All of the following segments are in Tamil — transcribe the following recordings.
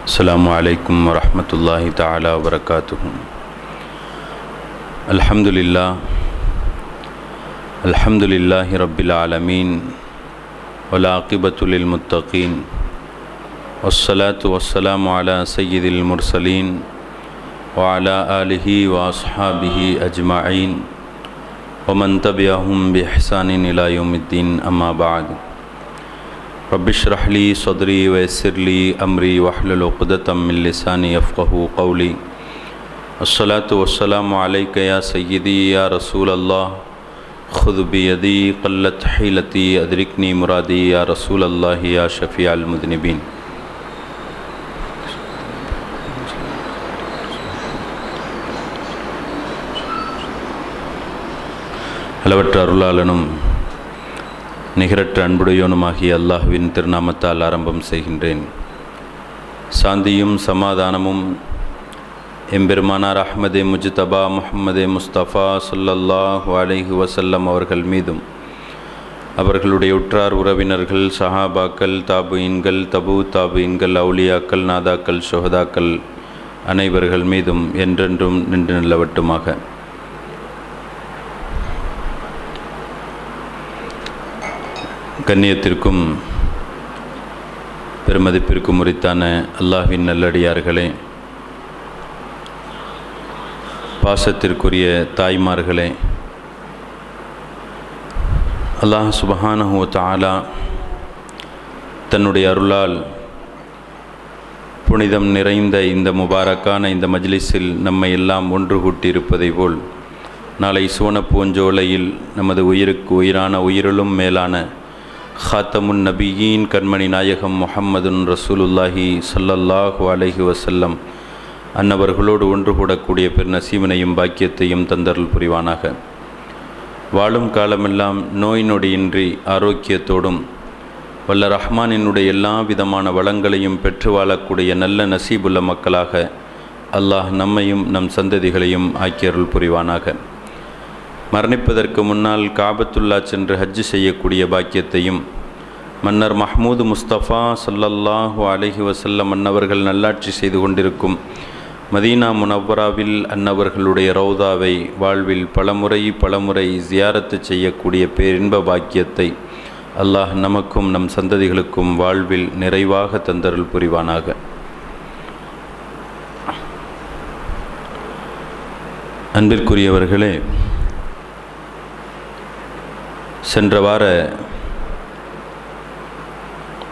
அஸ்ஸலாமு அலைக்கும் வரஹ்மத்துல்லாஹி தஆலா வபரகாத்துஹு. அல்ஹம்துலில்லாஹி ரப்பில் ஆலமீன் வல் ஆகிபத்து லில் முத்தகீன் வஸ்ஸலாத்து வஸ்ஸலாமு அலா சய்யிதில் முர்சலீன் வ அலா ஆலிஹி வ அஸ்ஹாபிஹி அஜ்மஈன் வ மன் தபிஅஹும் பி இஹ்சானின் இலா யௌமித்தீன். அம்மா பஅத். ரப்பி ஷ்ரஹ் லி ஸத்ரி வ யஸ்ஸிர் லி அம்ரி வஹ்லுல் உக்தத்தம் மின் லிசானி யஃப்கஹு கௌலி. அஸ்ஸலாத்து வஸ்ஸலாமு அலைக யா சய்யிதி யா ரசூலல்லாஹ் خذ بيدي قلت حيلتي أدركني مرادي يا رسول الله يا شفيع المذنبين. அளவற்ற அருளாளனும் நிகரற்ற அன்புடையோனுமாகிய அல்லாஹ்வின் திருநாமத்தால் ஆரம்பம் செய்கின்றேன். சாந்தியும் சமாதானமும் எம்பெருமானார் அஹ்மதே முஜ்தபா முஹம்மதே முஸ்தபா ஸல்லல்லாஹு அலைஹி வஸல்லம் அவர்கள் மீதும், அவர்களுடைய உற்றார் உறவினர்கள், சஹாபாக்கள், தாபுயின்கள், தாபுயின்கள், அவுலியாக்கள், நாதாக்கள், ஷுஹதாக்கள் அனைவர்கள் மீதும் என்றென்றும் நின்று நிலவட்டுமாக. கண்ணியத்திற்கும் பெருமதிப்பிற்கும் உரித்தான அல்லாஹ்வின் நல்லடியார்களே, பாசத்திற்குரிய தாய்மார்களே, அல்லாஹ் சுப்ஹானஹு வ தஆலா தன்னுடைய அருளால் புனிதம் நிறைந்த இந்த முபாரக்கான இந்த மஜ்லிஸில் நம்மை எல்லாம் ஒன்று கூட்டியிருப்பதை போல், நாளை சுவன பூஞ்சோலையில் நமது உயிருக்கு உயிரான உயிரிலும் மேலான ஹாத்தமுன் நபியீன் கண்மணி நாயகம் முஹம்மதுன் ரசூலுல்லாஹி ஸல்லல்லாஹு அலைஹி வஸல்லம் அன்னவர்களோடு ஒன்று கூடக்கூடிய பெருநசீவனையும் பாக்கியத்தையும் தந்தருள் புரிவானாக. வாழும் காலமெல்லாம் நோய் நொடியின்றி ஆரோக்கியத்தோடும் வல்ல ரஹ்மானினுடைய எல்லா விதமான வளங்களையும் பெற்று வாழக்கூடிய நல்ல நசீபுள்ள மக்களாக அல்லாஹ் நம்மையும் நம் சந்ததிகளையும் ஆக்கியருள் புரிவானாக. மரணிப்பதற்கு முன்னால் காபத்துல்லா சென்று ஹஜ்ஜு செய்யக்கூடிய பாக்கியத்தையும், மன்னர் மஹ்மூது முஸ்தபா ஸல்லல்லாஹு அலைஹி வஸல்லம் அன்னவர்கள் நல்லாட்சி செய்து கொண்டிருக்கும் மதீனா முனவ்வராவில் அன்னவர்களுடைய ரௌதாவை வாழ்வில் பலமுறை ஜியாரத்து செய்யக்கூடிய பேரின்ப பாக்கியத்தை அல்லாஹ் நமக்கும் நம் சந்ததிகளுக்கும் வாழ்வில் நிறைவாக தந்தருள் புரிவானாக. அன்பிற்குரியவர்களே, சென்ற வார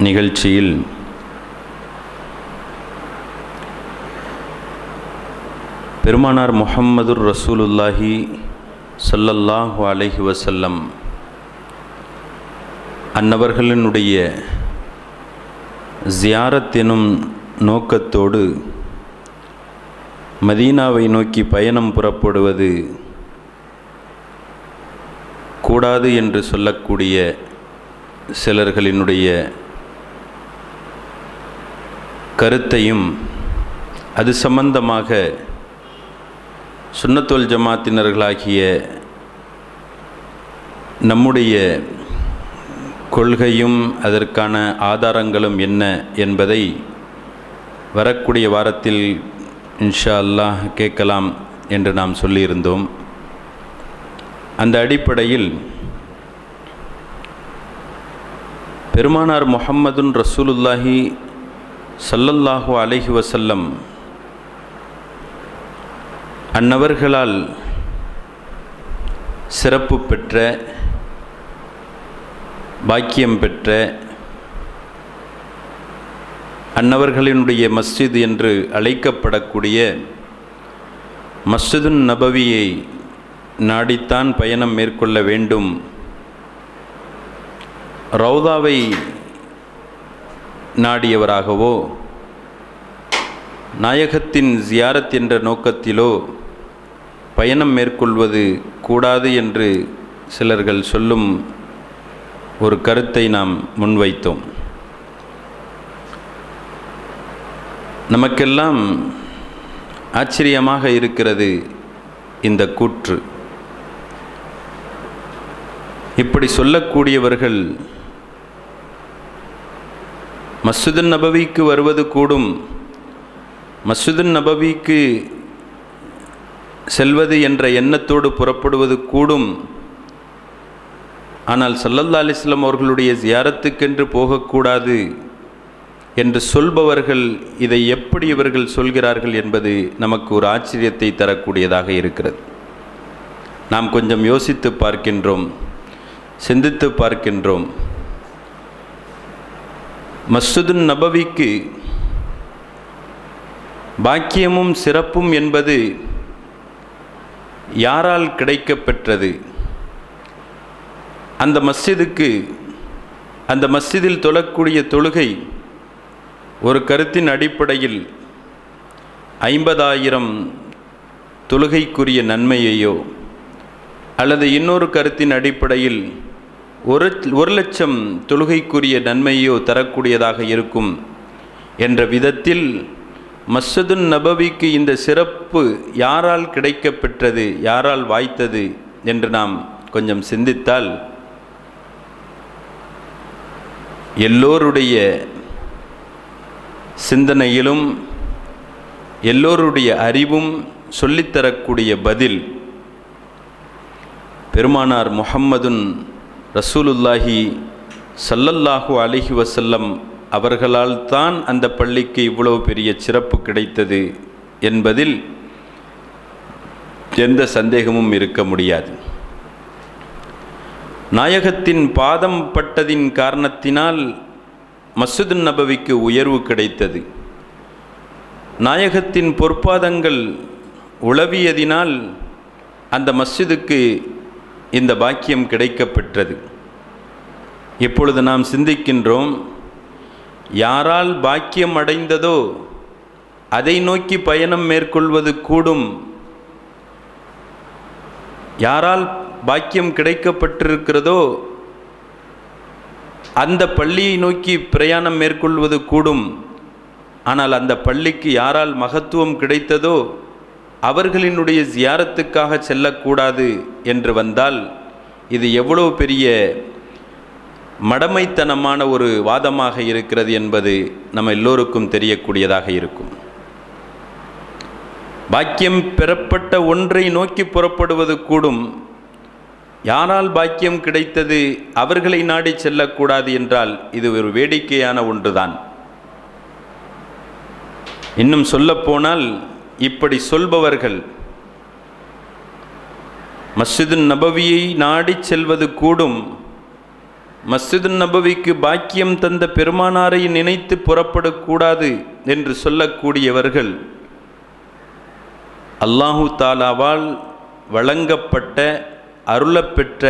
நிகழ்ச்சியில் பெருமானார் முஹம்மதுர் ரசூலுல்லாஹி ஸல்லல்லாஹு அலைஹி வஸல்லம் அன்னவர்களினுடைய ஜியாரத் எனும் நோக்கத்தோடு மதீனாவை நோக்கி பயணம் புறப்படுவது கூடாது என்று சொல்லக்கூடிய சிலர்களினுடைய கருத்தையும், அது சம்பந்தமாக சுன்னத்துல் ஜமாத்தினர்களாகிய நம்முடைய கொள்கையும் அதற்கான ஆதாரங்களும் என்ன என்பதை வரக்கூடிய வாரத்தில் இன்ஷா அல்லாஹ் கேட்கலாம் என்று நாம் சொல்லியிருந்தோம். அந்த அடிப்படையில் பெருமானார் முஹம்மதுன் ரசூலுல்லாஹி ஸல்லல்லாஹு அலைஹி வஸல்லம் அன்னவர்களால் சிறப்பு பெற்ற, பாக்கியம் பெற்ற, அன்னவர்களினுடைய மஸ்ஜித் என்று அழைக்கப்படக்கூடிய மஸ்ஜிதுன் நபவியை நாடித்தான் பயணம் மேற்கொள்ள வேண்டும். ரௌதாவை நாடியவராகவோ நாயகத்தின் ஜியாரத் என்ற நோக்கத்திலோ பயணம் மேற்கொள்வது கூடாது என்று சிலர்கள் சொல்லும் ஒரு கருத்தை நாம் முன்வைத்தோம். நமக்கெல்லாம் ஆச்சரியமாக இருக்கிறது இந்த கூற்று. இப்படி சொல்லக்கூடியவர்கள் மஸ்ஜிதுன் நபவிக்கு வருவது கூடும், மஸ்ஜிதுன் நபவிக்கு செல்வது என்ற எண்ணத்தோடு புறப்படுவது கூடும். ஆனால் ஸல்லல்லாஹு அலைஹி வஸல்லம் அவர்களுடைய ஜியாரத்துக்கென்று போகக்கூடாது என்று சொல்பவர்கள் இதை எப்படி இவர்கள் சொல்கிறார்கள் என்பது நமக்கு ஒரு ஆச்சரியத்தை தரக்கூடியதாக இருக்கிறது. நாம் கொஞ்சம் யோசித்து பார்க்கின்றோம், சிந்தித்து பார்க்கின்றோம். மஸ்ஜிதுன் நபவிக்கு பாக்கியமும் சிறப்பும் என்பது யாரால் கிடைக்கப்பெற்றது? அந்த மஸ்ஜிதுக்கு, அந்த மஸ்ஜிதில் தொழக்கூடிய தொழுகை ஒரு கருத்தின் அடிப்படையில் 50,000 தொழுகைக்குரிய நன்மையையோ அல்லது இன்னொரு கருத்தின் அடிப்படையில் 1,00,000 தொழுகைக்குரிய நன்மையோ தரக்கூடியதாக இருக்கும் என்ற விதத்தில் மஸ்ஜிதுன் நபவிக்கு இந்த சிறப்பு யாரால் கிடைக்கப்பெற்றது, யாரால் வாய்த்தது என்று நாம் கொஞ்சம் சிந்தித்தால் எல்லோருடைய சிந்தனையிலும் எல்லோருடைய அறிவும் சொல்லித்தரக்கூடிய பதில் பெருமானார் முஹம்மதுன் ரசூலுல்லாஹி ஸல்லல்லாஹு அலைஹி வஸல்லம் அவர்களால் தான் அந்த பள்ளிக்கு இவ்வளவு பெரிய சிறப்பு கிடைத்தது என்பதில் எந்த சந்தேகமும் இருக்க முடியாது. நாயகத்தின் பாதம் பட்டதின் காரணத்தினால் மஸ்ஜிதுன் நபவிக்கு உயர்வு கிடைத்தது. நாயகத்தின் பொற்பாதங்கள் உளவியதினால் அந்த மஸ்ஜிதுக்கு இந்த பாக்கியம் கிடைக்கப்பெற்றது. இப்பொழுது நாம் சிந்திக்கின்றோம், யாரால் பாக்கியம் அடைந்ததோ அதை நோக்கி பயணம் மேற்கொள்வது கூடும். யாரால் பாக்கியம் கிடைக்கப்பட்டிருக்கிறதோ அந்த பள்ளியை நோக்கி பிரயாணம் மேற்கொள்வது கூடும். ஆனால் அந்த பள்ளிக்கு யாரால் மகத்துவம் கிடைத்ததோ அவர்களினுடைய ஜியாரத்துக்காக செல்லக்கூடாது என்று வந்தால் இது எவ்வளவு பெரிய மடமைத்தனமான ஒரு வாதமாக இருக்கிறது என்பது நம்ம எல்லோருக்கும் தெரியக்கூடியதாக இருக்கும். பாக்கியம் பெறப்பட்ட ஒன்றை நோக்கி புறப்படுவது கூடும். யாரால் பாக்கியம் கிடைத்தது அவர்களை நாடி செல்லக்கூடாது என்றால் இது ஒரு வேடிக்கையான ஒன்றுதான். இன்னும் சொல்லப்போனால் இப்படி சொல்பவர்கள் மஸ்ஜிதுன் நபவியை நாடி செல்வது கூடும். மஸ்ஜிதுன் நபவிக்கு பாக்கியம் தந்த பெருமானாரை நினைத்து புறப்படக்கூடாது என்று சொல்லக்கூடியவர்கள் அல்லாஹு தாலாவால் வழங்கப்பட்ட அருளப்பெற்ற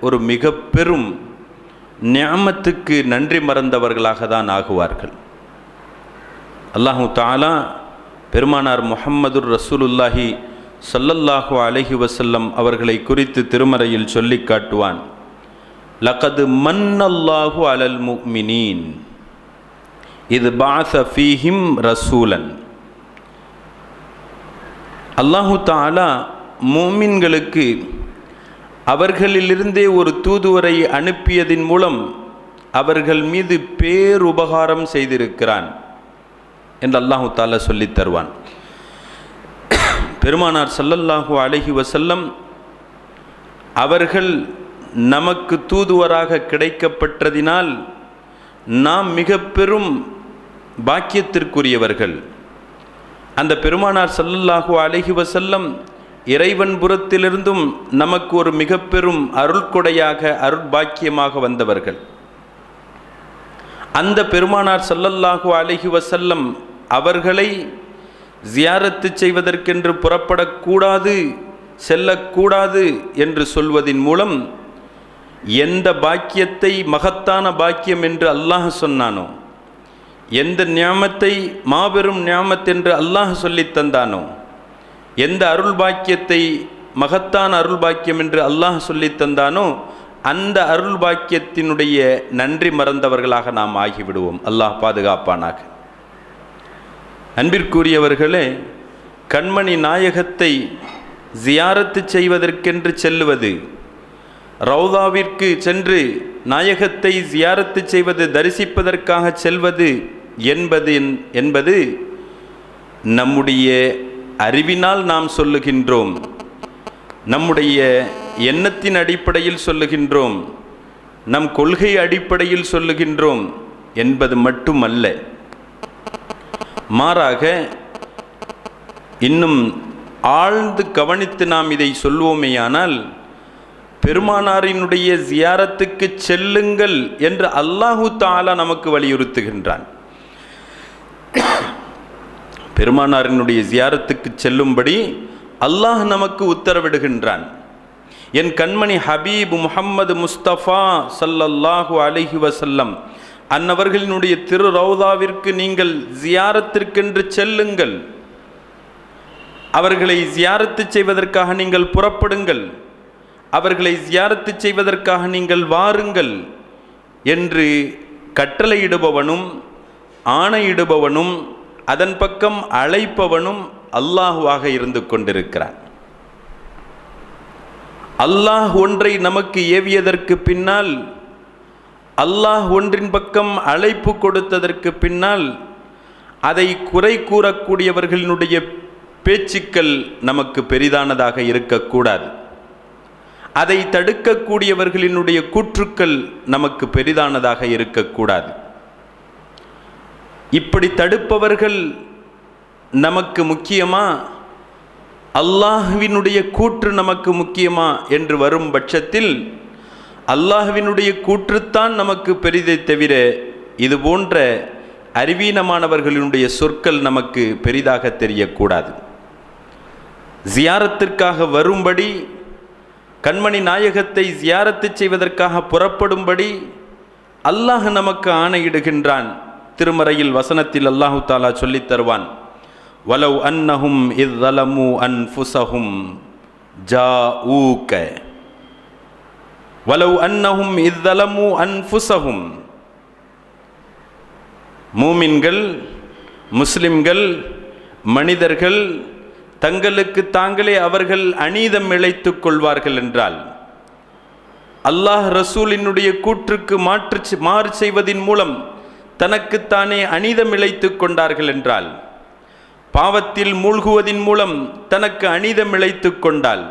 ஒரு மிக பெரும் நிஅமத்துக்கு நன்றி மறந்தவர்களாக தான் ஆகுவார்கள். அல்லாஹு தாலா பெருமானார் முஹம்மதுர் ரசூலுல்லாஹி ஸல்லல்லாஹு அலைஹி வஸல்லம் அவர்களை குறித்து திருமறையில் சொல்லி காட்டுவான். லகது மன்னல்லாஹு அலல் முஃமினீன் இது பஅஸ ஃபீஹிம் ரசூலன். அல்லாஹு தஆலா முஃமின்களுக்கு அவர்களிலிருந்தே ஒரு தூதுவரை அனுப்பியதின் மூலம் அவர்கள் மீது பேருபகாரம் செய்திருக்கிறான் என்று அல்லாஹு தஆலா சொல்லித் தருவான். பெருமானார் ஸல்லல்லாஹு அலைஹி வஸல்லம் அவர்கள் நமக்கு தூதுவராக கிடைக்கப்பட்டதினால் நாம் மிக பெரும் பாக்கியத்திற்குரியவர்கள். அந்த பெருமானார் ஸல்லல்லாஹு அலைஹி வஸல்லம் இறைவன் புறத்திலிருந்தும் நமக்கு ஒரு மிக பெரும் அருள்கொடையாக அருட்பாக்கியமாக வந்தவர்கள். அந்த பெருமானார் ஸல்லல்லாஹு அலைஹி வஸல்லம் அவர்களை ஜியாரத்து செய்வதற்கென்று புறப்படக்கூடாது, செல்லக்கூடாது என்று சொல்வதின் மூலம் எந்த பாக்கியத்தை மகத்தான பாக்கியம் என்று அல்லாஹ் சொன்னானோ, எந்த நியாமத்தை மாபெரும் நியாமத் என்று அல்லாஹ் சொல்லித் தந்தானோ, எந்த அருள் பாக்கியத்தை மகத்தான அருள் பாக்கியம் என்று அல்லாஹ் சொல்லித் தந்தானோ அந்த அருள் பாக்கியத்தினுடைய நன்றி மறந்தவர்களாக நாம் ஆகிவிடுவோம். அல்லாஹ் பாதுகாப்பானாக. அன்பிற்குரியவர்களே, கண்மணி நாயகத்தை ஜியாரத்து செய்வதற்கென்று செல்லுவது, ரவுதாவிற்கு சென்று நாயகத்தை ஜியாரத்து செய்வது, தரிசிப்பதற்காக செல்வது என்பது நம்முடைய அறிவினால் நாம் சொல்லுகின்றோம், நம்முடைய எண்ணத்தின் அடிப்படையில் சொல்லுகின்றோம், நம் கொள்கை அடிப்படையில் சொல்லுகின்றோம் என்பது மட்டுமல்ல. மாறாக இன்னும் ஆழ்ந்து கவனித்து நாம் இதை சொல்வோமேயானால், பெருமானாரினுடைய ஜியாரத்துக்கு செல்லுங்கள் என்று அல்லாஹு தஆலா நமக்கு வலியுறுத்துகின்றான். பெருமானாரினுடைய ஜியாரத்துக்கு செல்லும்படி அல்லாஹ் நமக்கு உத்தரவிடுகின்றான். என் கண்மணி ஹபீப் முஹம்மது முஸ்தபா ஸல்லல்லாஹு அலைஹி வஸல்லம் அன்னவர்களினுடைய திரு ரௌதாவிற்கு நீங்கள் ஜியாரத்திற்கென்று செல்லுங்கள், அவர்களை ஜியாரத்து செய்வதற்காக நீங்கள் புறப்படுங்கள், அவர்களை ஜியாரத்து செய்வதற்காக நீங்கள் வாருங்கள் என்று கட்டளையிடுபவனும் ஆணையிடுபவனும் அதன் பக்கம் அழைப்பவனும் அல்லாஹுவாக இருந்து கொண்டிருக்கிறான். அல்லாஹ் ஒன்றை நமக்கு ஏவியதற்கு பின்னால், அல்லாஹ் ஒன்றின் பக்கம் அழைப்பு கொடுத்ததற்கு பின்னால் அதை குறை கூறக்கூடியவர்களினுடைய பேச்சுக்கள் நமக்கு பெரிதானதாக இருக்கக்கூடாது. அதை தடுக்கக்கூடியவர்களினுடைய கூற்றுக்கள் நமக்கு பெரிதானதாக இருக்கக்கூடாது. இப்படி தடுப்பவர்கள் நமக்கு முக்கியமா, அல்லாஹ்வினுடைய கூற்று நமக்கு முக்கியமா என்று வரும் பட்சத்தில் அல்லாஹ்வினுடைய கூற்றுத்தான் நமக்கு பெரிதை தவிர இது போன்ற அறிவீனமானவர்களினுடைய சொற்கள் நமக்கு பெரிதாக தெரியக்கூடாது. ஜியாரத்திற்காக வரும்படி, கண்மணி நாயகத்தை ஜியாரத்து செய்வதற்காக புறப்படும்படி அல்லாஹ் நமக்கு ஆணையிடுகின்றான். திருமறையில் வசனத்தில் அல்லாஹு தாலா சொல்லித் தருவான், வலவ் அன்னஹும் இஸ் ஸலமு அன்ஃபுஸஹும் ஜாஊக, வலவ் அன்னஹும் இஸ் ஸலமு அன்ஃபுஸஹும். மூமின்கள், முஸ்லிம்கள், மனிதர்கள் தங்களுக்கு தாங்களே அவர்கள் அநீதம் இழைத்துக் கொள்வார்கள் என்றால், அல்லாஹ் ரசூலினுடைய கூற்றுக்கு மாறு செய்வதின் மூலம் தனக்குத்தானே அநீதம் இழைத்துக் கொண்டார்கள் என்றால், பாவத்தில் மூழ்குவதின் மூலம் தனக்கு அநீதம் இழைத்துக் கொண்டால்,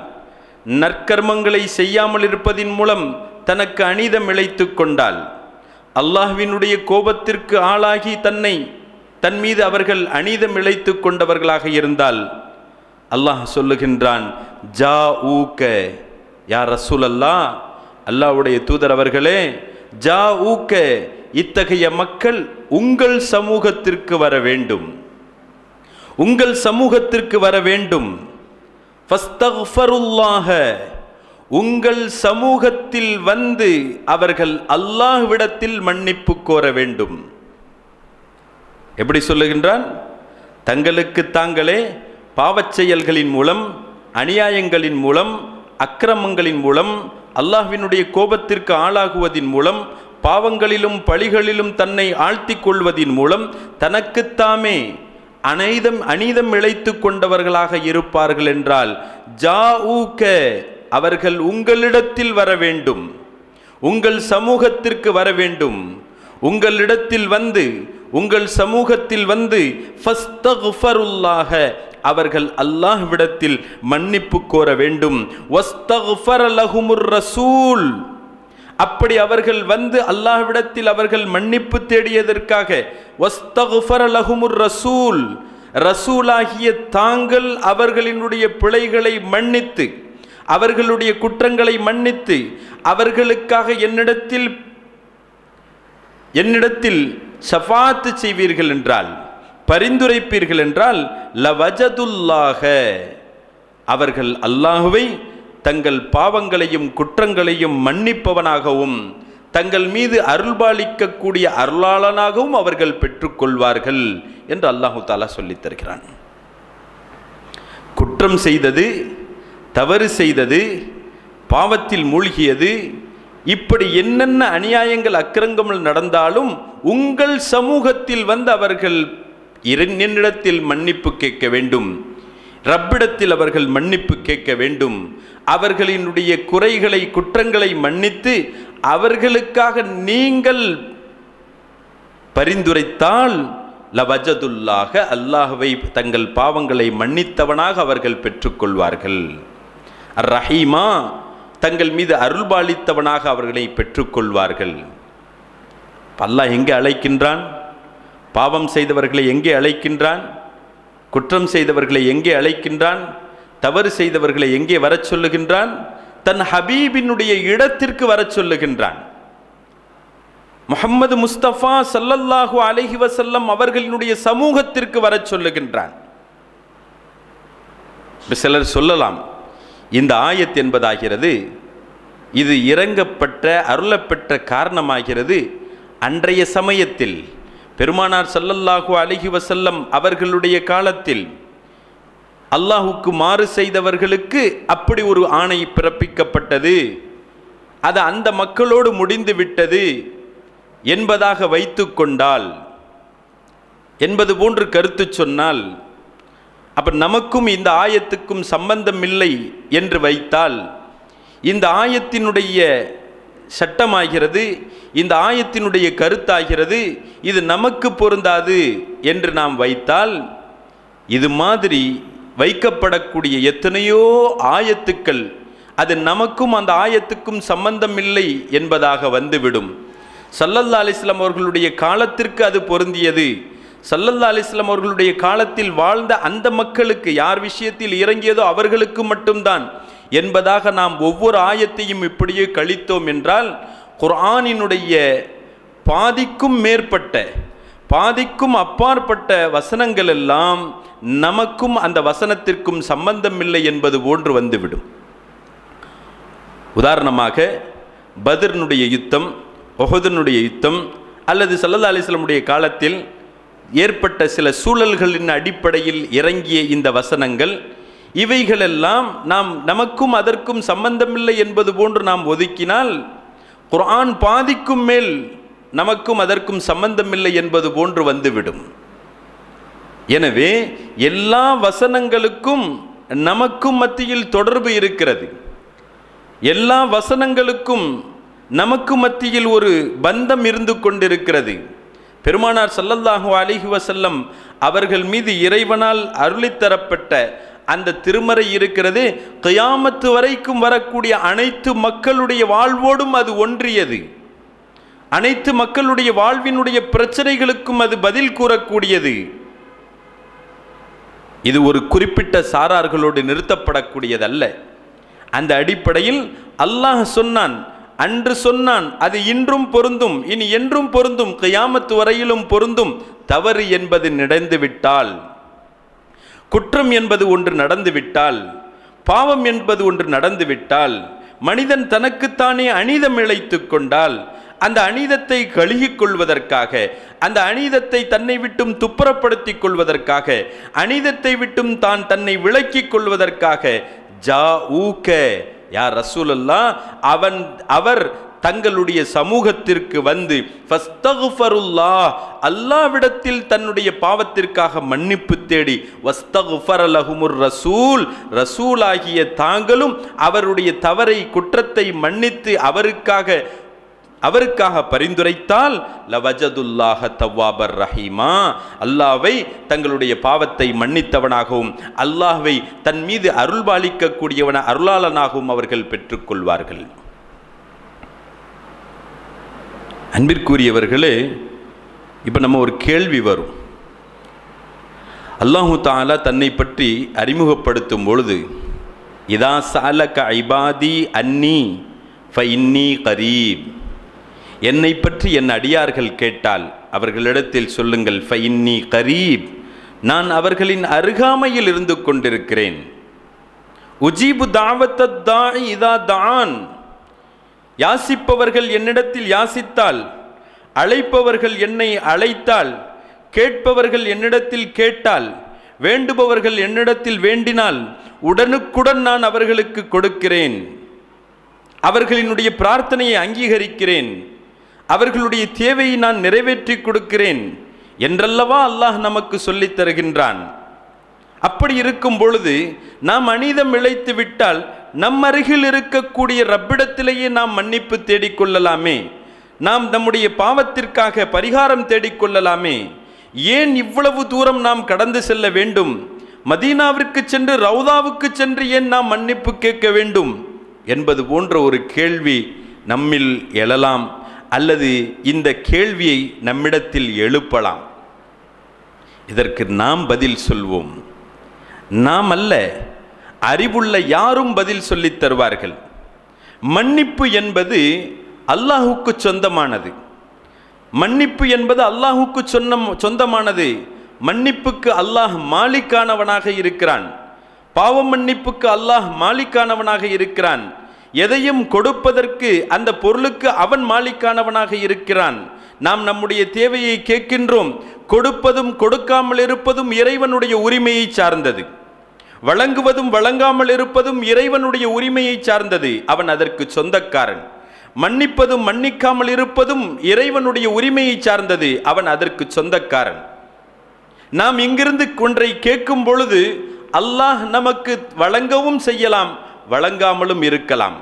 நற்கர்மங்களை செய்யாமல் இருப்பதின் மூலம் தனக்கு அநீதம் இழைத்துக் கொண்டால், அல்லாஹ்வினுடைய கோபத்திற்கு ஆளாகி தன் மீது அவர்கள் அநீதம் இழைத்துக் கொண்டவர்களாக இருந்தால், அல்லாஹ் சொல்லுகின்றான், ஜாஊக யா ரசூலல்லாஹ், அல்லாஹ்வுடைய தூதர் அவர்களே, ஜாஊக, இத்தகைய மக்கள் உங்கள் சமூகத்திற்கு வர வேண்டும், உங்கள் சமூகத்திற்கு வர வேண்டும். ஃபஸ்தக்ஃபருல்லாஹ, உங்கள் சமூகத்தில் வந்து அவர்கள் அல்லாஹ்விடத்தில் மன்னிப்பு கோர வேண்டும். எப்படி சொல்லுகின்றான்? தங்களுக்கு தாங்களே பாவச் செயல்களின் மூலம், அநியாயங்களின் மூலம், அக்கிரமங்களின் மூலம், அல்லாஹ்வினுடைய கோபத்திற்கு ஆளாகுவதின் மூலம், பாவங்களிலும் பழிகளிலும் தன்னை ஆழ்த்தி கொள்வதின் மூலம் தனக்குத்தாமே அநீதம் இழைத்து கொண்டவர்களாக இருப்பார்கள் என்றால், ஜாஊக, அவர்கள் உங்களிடத்தில் வர வேண்டும், உங்கள் சமூகத்திற்கு வர வேண்டும். உங்களிடத்தில் வந்து, உங்கள் சமூகத்தில் வந்து, ஃபஸ்தக்ஃபருல்லாஹ, அவர்கள் அல்லாஹ்விடத்தில் மன்னிப்பு கோர வேண்டும். வஸ்தக்ஃபர லஹுமுர் ரசூல், அப்படி அவர்கள் வந்து அல்லாஹ்விடத்தில் அவர்கள் மன்னிப்பு தேடியதற்காக, வஸ்தக்ஃபர லஹுமுர் ரசூல், ரசூலாகிய தாங்கள் அவர்களினுடைய பிழைகளை மன்னித்து, அவர்களுடைய குற்றங்களை மன்னித்து, அவர்களுக்காக என்னிடத்தில் ஷஃபாத்து செய்வீர்கள் என்றால், பரிந்துரைப்பீர்கள் என்றால், லவஜதுல்லாஹ, அவர்கள் அல்லாஹுவை தங்கள் பாவங்களையும் குற்றங்களையும் மன்னிப்பவனாகவும் தங்கள் மீது அருள்பாலிக்கக்கூடிய அருளாளனாகவும் அவர்கள் பெற்றுக்கொள்வார்கள் என்று அல்லாஹு தாலா சொல்லித் தருகிறான். குற்றம் செய்தது, தவறு செய்தது, பாவத்தில் மூழ்கியது, இப்படி என்னென்ன அநியாயங்கள் அக்கிரமங்கள் நடந்தாலும் உங்கள் சமூகத்தில் வந்து அவர்கள் என்னிடத்தில் மன்னிப்பு கேட்க வேண்டும், ரப்பிடத்தில் அவர்கள் மன்னிப்பு கேட்க வேண்டும். அவர்களினுடைய குறைகளை குற்றங்களை மன்னித்து அவர்களுக்காக நீங்கள் பரிந்துரைத்தால் லவஜதுல்லாக அல்லாஹ்வை தங்கள் பாவங்களை மன்னித்தவனாக அவர்கள் பெற்றுக்கொள்வார்கள். அர் ரஹீமா தங்கள் மீது அருள்பாலித்தவனாக அவர்களை பெற்றுக்கொள்வார்கள். அல்லாஹ் எங்கே அழைக்கின்றான்? பாவம் செய்தவர்களை எங்கே அழைக்கின்றான்? குற்றம் செய்தவர்களை எங்கே அழைக்கின்றான்? தவறு செய்தவர்களை எங்கே வரச் சொல்லுகின்றான்? தன் ஹபீபினுடைய இடத்திற்கு வரச் சொல்லுகின்றான். முஹம்மது முஸ்தபா ஸல்லல்லாஹு அலைஹி வஸல்லம் அவர்களினுடைய சமூகத்திற்கு வரச் சொல்லுகின்றான். சிலர் சொல்லலாம், இந்த ஆயத் என்பதாகிறது இது இறங்கப்பட்ட அருளப்பெற்ற காரணமாகிறது அன்றைய சமயத்தில் பெருமானார் ஸல்லல்லாஹு அலைஹி வஸல்லம் அவர்களுடைய காலத்தில் அல்லாஹுக்கு மாறு செய்தவர்களுக்கு அப்படி ஒரு ஆணை பிறப்பிக்கப்பட்டது, அது அந்த மக்களோடு முடிந்து விட்டது என்பதாக வைத்து கொண்டால், என்பது போன்று கருத்து சொன்னால், அப்ப நமக்கும் இந்த ஆயத்துக்கும் சம்பந்தம் இல்லை என்று வைத்தால், இந்த ஆயத்தினுடைய சட்டமாகிறது, இந்த ஆயத்தினுடைய கருத்தாகிறது, இது நமக்கு பொருந்தாது என்று நாம் வைத்தால், இது மாதிரி வைக்கப்படக்கூடிய எத்தனையோ ஆயத்துக்கள் அது நமக்கும் அந்த ஆயத்துக்கும் சம்பந்தம் இல்லை என்பதாக வந்துவிடும். ஸல்லல்லாஹு அலைஹி வஸல்லம் அவர்களுடைய காலத்திற்கு அது பொருந்தியது, ஸல்லல்லாஹு அலைஹி வஸல்லம் அவர்களுடைய காலத்தில் வாழ்ந்த அந்த மக்களுக்கு யார் விஷயத்தில் இறங்கியதோ அவர்களுக்கு மட்டும்தான் என்பதாக நாம் ஒவ்வொரு ஆயத்தையும் இப்படியே கழித்தோம் என்றால், குர்ஆனினுடைய பாதிக்கும் மேற்பட்ட பாதிக்கும் அப்பாற்பட்ட வசனங்கள் எல்லாம் நமக்கும் அந்த வசனத்திற்கும் சம்பந்தம் இல்லை என்பது போன்று வந்துவிடும். உதாரணமாக பத்ரினுடைய யுத்தம், உஹுதினுடைய யுத்தம், அல்லது ஸல்லல்லாஹு அலைஹி வஸல்லம் காலத்தில் ஏற்பட்ட சில சூழல்களின் அடிப்படையில் இறங்கிய இந்த வசனங்கள், இவைகளெல்லாம் நமக்கும் அதற்கும் சம்பந்தமில்லை என்பது போன்று நாம் ஒதுக்கினால், குர்ஆன் பாதிக்கும் மேல் நமக்கும் அதற்கும் சம்பந்தமில்லை என்பது போன்று வந்துவிடும். எனவே எல்லா வசனங்களுக்கும் நமக்கும் மத்தியில் தொடர்பு இருக்கிறது. எல்லா வசனங்களுக்கும் நமக்கு மத்தியில் ஒரு பந்தம் இருந்து கொண்டிருக்கிறது. பெருமானார் ஸல்லல்லாஹு அலைஹி வஸல்லம் அவர்கள் மீது இறைவனால் அருளித்தரப்பட்ட அந்த திருமறை இருக்கிறது, கியாமத்து வரைக்கும் வரக்கூடிய அனைத்து மக்களுடைய வாழ்வோடும் அது ஒன்றியது. அனைத்து மக்களுடைய வாழ்வினுடைய பிரச்சனைகளுக்கும் அது பதில் கூறக்கூடியது. இது ஒரு குறிப்பிட்ட சாரார்களோடு நிறுத்தப்படக்கூடியதல்ல. அந்த அடிப்படையில் அல்லாஹ் சொன்னான், அன்று சொன்னான், அது இன்றும் பொருந்தும், இனி என்றும் பொருந்தும், கியாமத்து வரையிலும் பொருந்தும். தவறு என்பது நடந்துவிட்டால், குற்றம் என்பது ஒன்று நடந்துவிட்டால், பாவம் என்பது ஒன்று நடந்துவிட்டால், மனிதன் தனக்குத்தானே அநீதம் இழைத்து கொண்டால், அந்த அநீதத்தை கழுகிக் கொள்வதற்காக, அந்த அநீதத்தை தன்னை விட்டும் துப்புரப்படுத்திக் கொள்வதற்காக, அநீதத்தை விட்டும் தான் தன்னை விலக்கிக் கொள்வதற்காக ஜாஊக யா ரசூலல்லாஹ், அவர் தங்களுடைய சமூகத்திற்கு வந்து ஃபஸ்தக்ஃபருல்லாஹ், அல்லாஹ்விடத்தில் தன்னுடைய பாவத்திற்காக மன்னிப்பு தேடி, வஸ்தக்ஃபர லஹுமுர் ரசூல், ரசூலாகிய தாங்களும் அவருடைய தவறை குற்றத்தை மன்னித்து அவருக்காக பரிந்துரைத்தால், லவஜதுல்லாஹ தவ்வாபர் ரஹீமா, அல்லாஹ்வை தங்களுடைய பாவத்தை மன்னித்தவனாகவும் அல்லாஹ்வை தன் மீது அருள்பாலிக்கக்கூடியவன அருளாளனாகவும் அவர்கள் பெற்றுக்கொள்வார்கள். அன்பிற்குரியவர்களே, இப்போ நம்ம ஒரு கேள்வி வரும். அல்லாஹு தஆலா தன்னை பற்றி அறிமுகப்படுத்தும் பொழுது, இதா சஅலக இபாதி அன்னி ஃபஇன்னி கரீப், என்னை பற்றி என் அடியார்கள் கேட்டால் அவர்களிடத்தில் சொல்லுங்கள், ஃபஇன்னி கரீப், நான் அவர்களின் அருகாமையில் இருந்து கொண்டிருக்கிறேன். உஜீபு தாவத்தத் தாஇ இதா தான், யாசிப்பவர்கள் என்னிடத்தில் யாசித்தால், அழைப்பவர்கள் என்னை அழைத்தால், கேட்பவர்கள் என்னிடத்தில் கேட்டால், வேண்டுபவர்கள் என்னிடத்தில் வேண்டினால் உடனுக்குடன் நான் அவர்களுக்கு கொடுக்கிறேன். அவர்களினுடைய பிரார்த்தனையை அங்கீகரிக்கிறேன், அவர்களுடைய தேவையை நான் நிறைவேற்றி கொடுக்கிறேன் என்றல்லவா அல்லாஹ் நமக்கு சொல்லித் தருகின்றான். அப்படி இருக்கும் பொழுது நாம் அநீதம் இழைத்து விட்டால் நம் அருகில் இருக்கக்கூடிய ரப்பிடத்திலேயே நாம் மன்னிப்பு தேடிக்கொள்ளலாமே, நாம் நம்முடைய பாவத்திற்காக பரிகாரம் தேடிக்கொள்ளலாமே. ஏன் இவ்வளவு தூரம் நாம் கடந்து செல்ல வேண்டும்? மதீனாவிற்கு சென்று ரவுதாவுக்கு சென்று ஏன் நாம் மன்னிப்பு கேட்க வேண்டும் என்பது போன்ற ஒரு கேள்வி நம்மில் எழலாம், அல்லது இந்த கேள்வியை நம்மிடத்தில் எழுப்பலாம். இதற்கு நாம் பதில் சொல்வோம். நாம் அல்ல, அறிவுள்ள யாரும் பதில் சொல்லித் தருவார்கள். மன்னிப்பு என்பது அல்லாஹுக்கு சொந்தமானது. மன்னிப்பு என்பது அல்லாஹுக்கு சொந்தமானது. மன்னிப்புக்கு அல்லாஹ் மாலிக்கானவனாக இருக்கிறான். பாவ மன்னிப்புக்கு அல்லாஹ் மாலிக்கானவனாக இருக்கிறான். எதையும் கொடுப்பதற்கு அந்த பொருளுக்கு அவன் மாலிக்கானவனாக இருக்கிறான். நாம் நம்முடைய தேவையை கேட்கின்றோம். கொடுப்பதும் கொடுக்காமல் இருப்பதும் இறைவனுடைய உரிமையை சார்ந்தது. வழங்குவதும் வழங்காமல் இருப்பதும் இறைவனுடைய உரிமையை சார்ந்தது. அவன் அதற்கு சொந்தக்காரன். மன்னிப்பதும் மன்னிக்காமல் இருப்பதும் இறைவனுடைய உரிமையை சார்ந்தது. அவன் அதற்கு சொந்தக்காரன். நாம் இங்கிருந்து ஒன்றை கேட்கும் பொழுது அல்லாஹ் நமக்கு வழங்கவும் செய்யலாம், வழங்காமலும் இருக்கலாம்.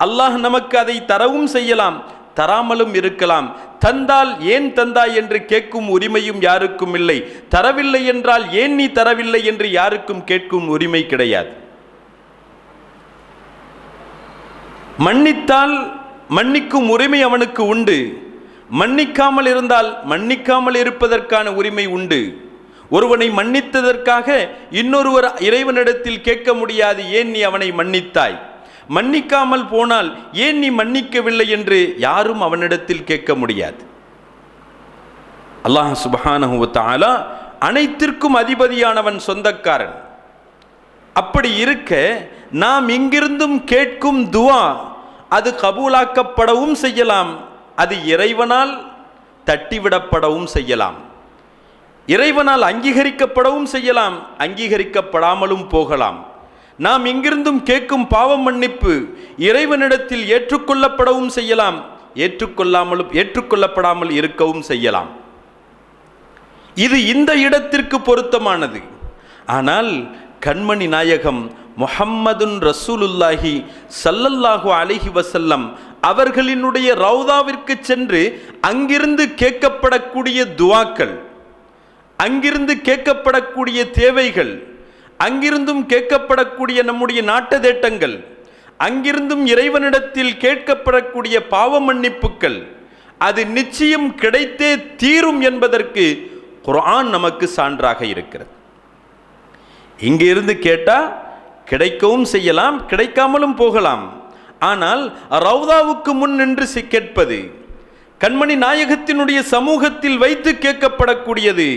அல்லாஹ் நமக்கு அதை தரவும் செய்யலாம், தராமலும் இருக்கலாம். தந்தால் ஏன் தந்தாய் என்று கேட்கும் உரிமையும் யாருக்கும் இல்லை. தரவில்லை என்றால் ஏன் நீ தரவில்லை என்று யாருக்கும் கேட்கும் உரிமை கிடையாது. மன்னித்தால் மன்னிக்கும் உரிமை அவனுக்கு உண்டு. மன்னிக்காமல் இருந்தால் மன்னிக்காமல் இருப்பதற்கான உரிமை உண்டு. ஒருவனை மன்னித்ததற்காக இன்னொருவர் இறைவனிடத்தில் கேட்க முடியாது, ஏன் நீ அவனை மன்னித்தாய்? மன்னிக்காமல் போனால் ஏன் நீ மன்னிக்கவில்லை என்று யாரும் அவனிடத்தில் கேட்க முடியாது. அல்லாஹ் சுப்ஹானஹு வ தஆலா அனைத்திற்கும் அதிபதியானவன், சொந்தக்காரன். அப்படி இருக்க நாம் இங்கிருந்தும் கேட்கும் துவா அது கபூலாக்கப்படவும் செய்யலாம், அது இறைவனால் தட்டிவிடப்படவும் செய்யலாம். இறைவனால் அங்கீகரிக்கப்படவும் செய்யலாம், அங்கீகரிக்கப்படாமலும் போகலாம். நாம் இங்கிருந்தும் கேட்கும் பாவ மன்னிப்பு இறைவனிடத்தில் ஏற்றுக்கொள்ளப்படவும் செய்யலாம், ஏற்றுக்கொள்ளப்படாமல் இருக்கவும் செய்யலாம். இது இந்த இடத்திற்கு பொருத்தமானது. ஆனால் கண்மணி நாயகம் முஹம்மதுன் ரசூலுல்லாஹி ஸல்லல்லாஹு அலைஹி வஸல்லம் அவர்களினுடைய ரவுதாவிற்கு சென்று அங்கிருந்து கேட்கப்படக்கூடிய துஆக்கள், அங்கிருந்து கேட்கப்படக்கூடிய தேவைகள், அங்கிருந்தும் கேட்கப்படக்கூடிய நம்முடைய நாட்டதேட்டங்கள், அங்கிருந்தும் இறைவனிடத்தில் கேட்கப்படக்கூடிய பாவ மன்னிப்புகள் அது நிச்சயம் கிடைத்தே தீரும் என்பதற்கு குர்ஆன் நமக்கு சான்றாக இருக்கிறது. இங்கிருந்து கேட்டால் கிடைக்கவும் செய்யலாம், கிடைக்காமலும் போகலாம். ஆனால் ரவுதாவுக்கு முன் நின்று கேட்பது, கண்மணி நாயகத்தினுடைய சமூகத்தில் வைத்து கேட்கப்படக்கூடியது,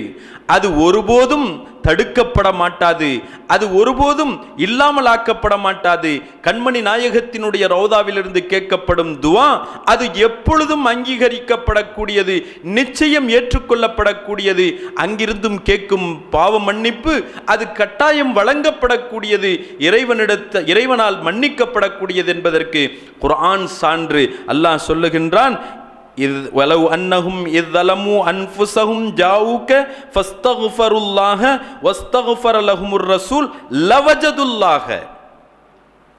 அது ஒருபோதும் தடுக்கப்பட மாட்டாது, அது ஒருபோதும் இல்லாமல் ஆக்கப்பட மாட்டாது. கண்மணி நாயகத்தினுடைய ரவுதாவிலிருந்து கேட்கப்படும் துவா அது எப்பொழுதும் அங்கீகரிக்கப்படக்கூடியது, நிச்சயம் ஏற்றுக்கொள்ளப்படக்கூடியது. அங்கிருந்தும் கேட்கும் பாவ மன்னிப்பு அது கட்டாயம் வழங்கப்படக்கூடியது, இறைவனால் மன்னிக்கப்படக்கூடியது என்பதற்கு குர்ஆன் சான்று. அல்லாஹ் சொல்லுகின்றான், வலவ் அன்னஹும் இஸ்ஸலமு அன்ஃபுஸஹும் ஜாஊக ஃபஸ்தக்ஃபருல்லாஹ வஸ்தக்ஃபர லஹுமுர் ரசூல் லவஜதுல்லாஹ.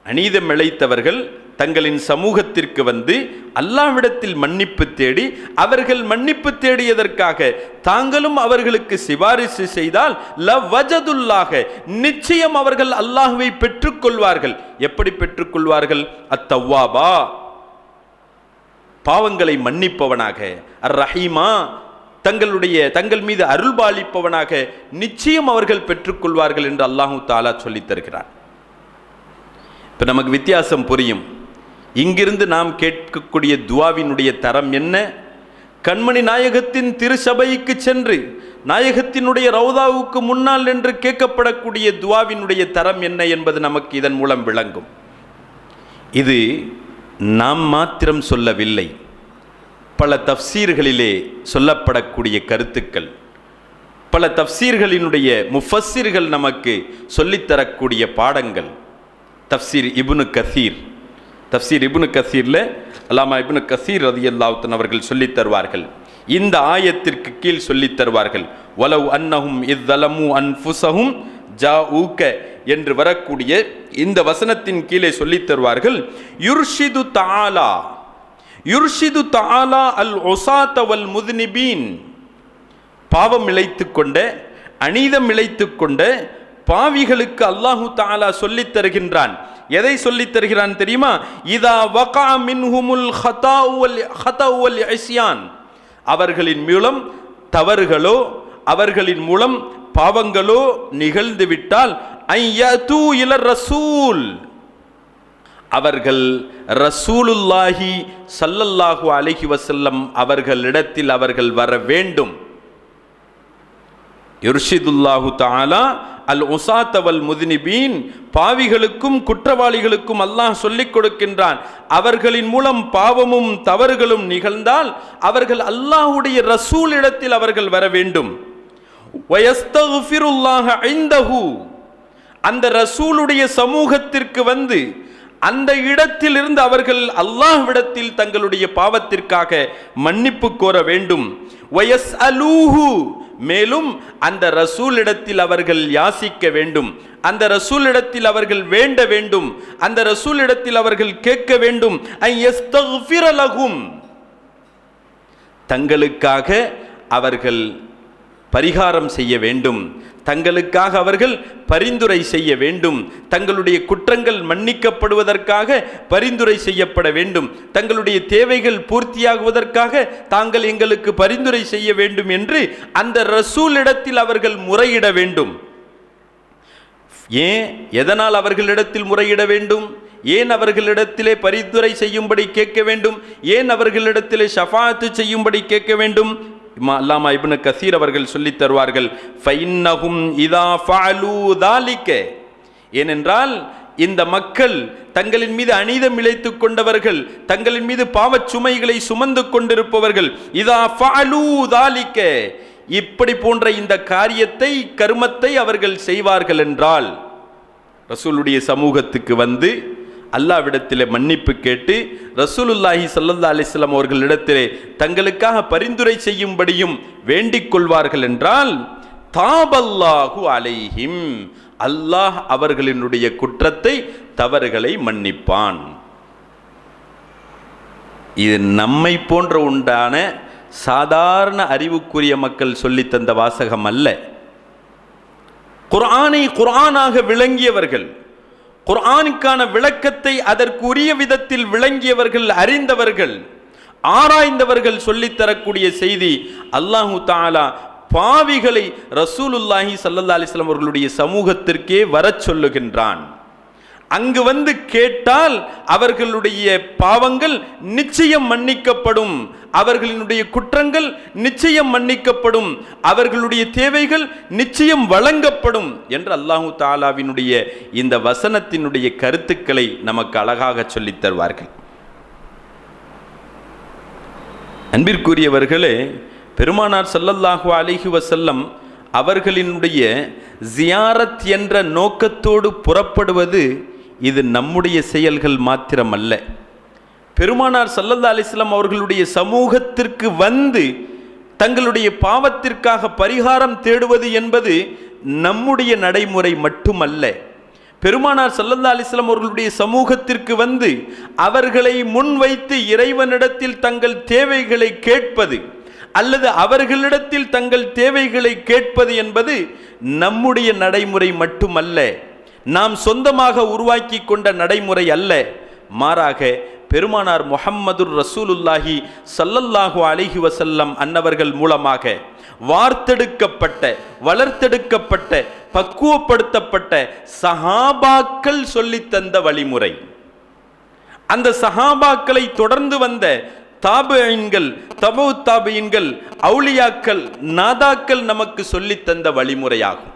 அநீதம் இழைத்தவர்கள் தங்களின் சமூகத்திற்கு வந்து அல்லாஹ்விடத்தில் மன்னிப்பு தேடி, அவர்கள் மன்னிப்பு தேடியதற்காக தாங்களும் அவர்களுக்கு சிபாரிசு செய்தால் லவஜதுல்லாஹ, நிச்சயம் அவர்கள் அல்லாஹ்வை பெற்றுக்கொள்வார்கள். எப்படி பெற்றுக்கொள்வார்கள்? அத்தவ்வாபா, பாவங்களை மன்னிப்பவனாக, அர் ரஹீமா, தங்கள் மீது அருள்பாலிப்பவனாக நிச்சயம் அவர்கள் பெற்றுக்கொள்வார்கள் என்று அல்லாஹு தஆலா சொல்லித் தருகிறார். இப்போ நமக்கு வித்தியாசம் புரியும். இங்கிருந்து நாம் கேட்கக்கூடிய துவாவினுடைய தரம் என்ன, கண்மணி நாயகத்தின் திருச்சபைக்கு சென்று நாயகத்தினுடைய ரவுதாவுக்கு முன்னால் நின்று கேட்கப்படக்கூடிய துவாவினுடைய தரம் என்ன என்பது நமக்கு இதன் மூலம் விளங்கும். இது நாம் மாத்திரம் சொல்லவில்லை, பல தஃப்சீர்களிலே சொல்லப்படக்கூடிய கருத்துக்கள், பல தஃப்சீர்களினுடைய முஃபஸ்ஸிர்கள் நமக்கு சொல்லித்தரக்கூடிய பாடங்கள். தஃப்சீர் இப்னு கசீரில் அல்லாமா இப்னு கசீர் ரலியல்லாஹு அன்ஹு அவர்கள் சொல்லித் தருவார்கள். இந்த ஆயத்திற்கு கீழ் சொல்லித் தருவார்கள், வலவ் அன்னஹும் இஸ்ஸலமு அன்ஃபுஸஹும் ஜாஊக என்று வரக்கூடிய இந்த வசனத்தின் கீழே சொல்லித் தருவார்கள், யுர்ஷிது தஆலா அல் உஸாத வல் முத்னிபீன் பாவம் இழைத்து கொண்ட, அநீதம் இழைத்து கொண்ட பாவிகளுக்கு அல்லாஹு தஆலா சொல்லித் தருகின்றான். எதை சொல்லித் தருகிறான் தெரியுமா? இதா வகா மின்ஹுமுல் ஹதாஉ வல் இஸ்யான், அவர்களின் மூலம் தவறுகளோ அவர்களின் மூலம் பாவங்களோ நிகழ்ந்து விட்டால் ஐயது இலர் ரசூல், அவர்கள் ரசூலுல்லாஹி ஸல்லல்லாஹு அலைஹி வஸல்லம் அவர்களிடத்தில் அவர்கள் வர வேண்டும். யுர்ஷிதுல்லாஹு தஆலா அல் உஸாத வல் முத்னிபீன், பாவிகளுக்கும் குற்றவாளிகளுக்கும் அல்லாஹ் சொல்லிக் கொடுக்கின்றான். அவர்களின் மூலம் பாவமும் தவறுகளும் நிகழ்ந்தால் அவர்கள் அல்லாஹ்வுடைய ரசூலிடத்தில் அவர்கள் வர வேண்டும். வயஸ்தக்ஃபிருல்லாஹ இன்தஹு, அந்த ரசூலுடைய சமூகத்திற்கு வந்து அந்த இடத்திலிருந்து அவர்கள் அல்லாஹ்விடத்தில் தங்களுடைய பாவத்திற்காக மன்னிப்பு கோர வேண்டும். வயஸ்அலூஹு, மேலும் அந்த ரசூலிடத்தில் அவர்கள் யாசிக்க வேண்டும், அந்த ரசூலிடத்தில் அவர்கள் வேண்ட வேண்டும், அந்த ரசூலிடத்தில் அவர்கள் கேட்க வேண்டும். ஐயஸ்தக்ஃபிர லஹும், தங்களுக்காக அவர்கள் பரிகாரம் செய்ய வேண்டும், தங்களுக்காக அவர்கள் பரிந்துரை செய்ய வேண்டும், தங்களுடைய குற்றங்கள் மன்னிக்கப்படுவதற்காக பரிந்துரை செய்யப்பட வேண்டும், தங்களுடைய தேவைகள் பூர்த்தியாகுவதற்காக தாங்கள் எங்களுக்கு பரிந்துரை செய்ய வேண்டும் என்று அந்த ரசூலிடத்தில் அவர்கள் முறையிட வேண்டும். ஏன், எதனால் அவர்களிடத்தில் முறையிட வேண்டும்? ஏன் அவர்களிடத்திலே பரிந்துரை செய்யும்படி கேட்க வேண்டும்? ஏன் அவர்களிடத்திலே ஷஃபாஅத்து செய்யும்படி கேட்க வேண்டும்? அல்லாமா இப்னு கஸீர் அவர்கள் சொல்லித் தருவார்கள், ஃபைன்னஹும் இதா ஃபஅலூ தாலிக, ஏனென்றால் இந்த மக்கள் தங்களின் மீது அநீதம் இழைத்துக் கொண்டவர்கள், தங்களின் மீது பாவச் சுமைகளை சுமந்து கொண்டிருப்பவர்கள், இதா ஃபஅலூ தாலிக, இப்படி போன்ற இந்த காரியத்தை கர்மத்தை அவர்கள் செய்வார்கள் என்றால் ரசூலுடைய சமூகத்துக்கு வந்து அல்லாஹ்விடத்திலே மன்னிப்பு கேட்டு ரசூலுல்லாஹி ஸல்லல்லாஹு அலைஹி வஸல்லம் அவர்களிடத்திலே தங்களுக்காக பரிந்துரை செய்யும்படியும் வேண்டிக் கொள்வார்கள் என்றால் தாபல்லாஹு அலைஹிம், அல்லாஹ் அவர்களினுடைய குற்றத்தை தவறுகளை மன்னிப்பான். இது நம்மை போன்ற உண்டான சாதாரண அறிவுக்குரிய மக்கள் சொல்லித் தந்த வாசகம் அல்ல. குர்ஆனை குர்ஆனாக விளங்கியவர்கள், குர்ஆனுக்கான விளக்கத்தை அதற்குரிய விதத்தில் விளங்கியவர்கள், அறிந்தவர்கள், ஆராய்ந்தவர்கள் சொல்லித்தரக்கூடிய செய்தி. அல்லாஹு தஆலா பாவிகளை ரசூலுல்லாஹி ஸல்லல்லாஹு அலைஹி வஸல்லம் அவர்களுடைய சமூகத்திற்கே வரச் சொல்லுகின்றான். அங்கு வந்து கேட்டால் அவர்களுடைய பாவங்கள் நிச்சயம் மன்னிக்கப்படும், அவர்களினுடைய குற்றங்கள் நிச்சயம் மன்னிக்கப்படும், அவர்களுடைய தேவைகள் நிச்சயம் வழங்கப்படும் என்று அல்லாஹு தஆலாவினுடைய இந்த வசனத்தினுடைய கருத்துக்களை நமக்கு அழகாக சொல்லித் தருவார்கள். அன்பிற்குரியவர்களே, பெருமானார் ஸல்லல்லாஹு அலைஹி வஸல்லம் அவர்களினுடைய ஜியாரத் என்ற நோக்கத்தோடு புறப்படுவது இது நம்முடைய செயல்கள் மாத்திரமல்ல. பெருமானார் ஸல்லல்லாஹு அலைஹி வஸல்லம் அவர்களுடைய சமூகத்திற்கு வந்து தங்களுடைய பாவத்திற்காக பரிகாரம் தேடுவது என்பது நம்முடைய நடைமுறை மட்டுமல்ல. பெருமானார் ஸல்லல்லாஹு அலைஹி வஸல்லம் அவர்களுடைய சமூகத்திற்கு வந்து அவர்களை முன்வைத்து இறைவனிடத்தில் தங்கள் தேவைகளை கேட்பது அல்லது அவர்களிடத்தில் தங்கள் தேவைகளை கேட்பது என்பது நம்முடைய நடைமுறை மட்டுமல்ல, நாம் சொந்தமாக உருவாக்கி கொண்ட நடைமுறை அல்ல. மாறாக பெருமானார் முஹம்மதுர் ரசூலுல்லாஹி ஸல்லல்லாஹு அலைஹி வஸல்லம் அன்னவர்கள் மூலமாக வார்த்தெடுக்கப்பட்ட, வளர்த்தெடுக்கப்பட்ட, பக்குவப்படுத்தப்பட்ட சஹாபாக்கள் சொல்லித்தந்த வழிமுறை. அந்த சஹாபாக்களை தொடர்ந்து வந்த தாபிஈன்கள், தபூ தாபிஈன்கள், அவுலியாக்கள், நாதாக்கள் நமக்கு சொல்லித்தந்த வழிமுறையாகும்.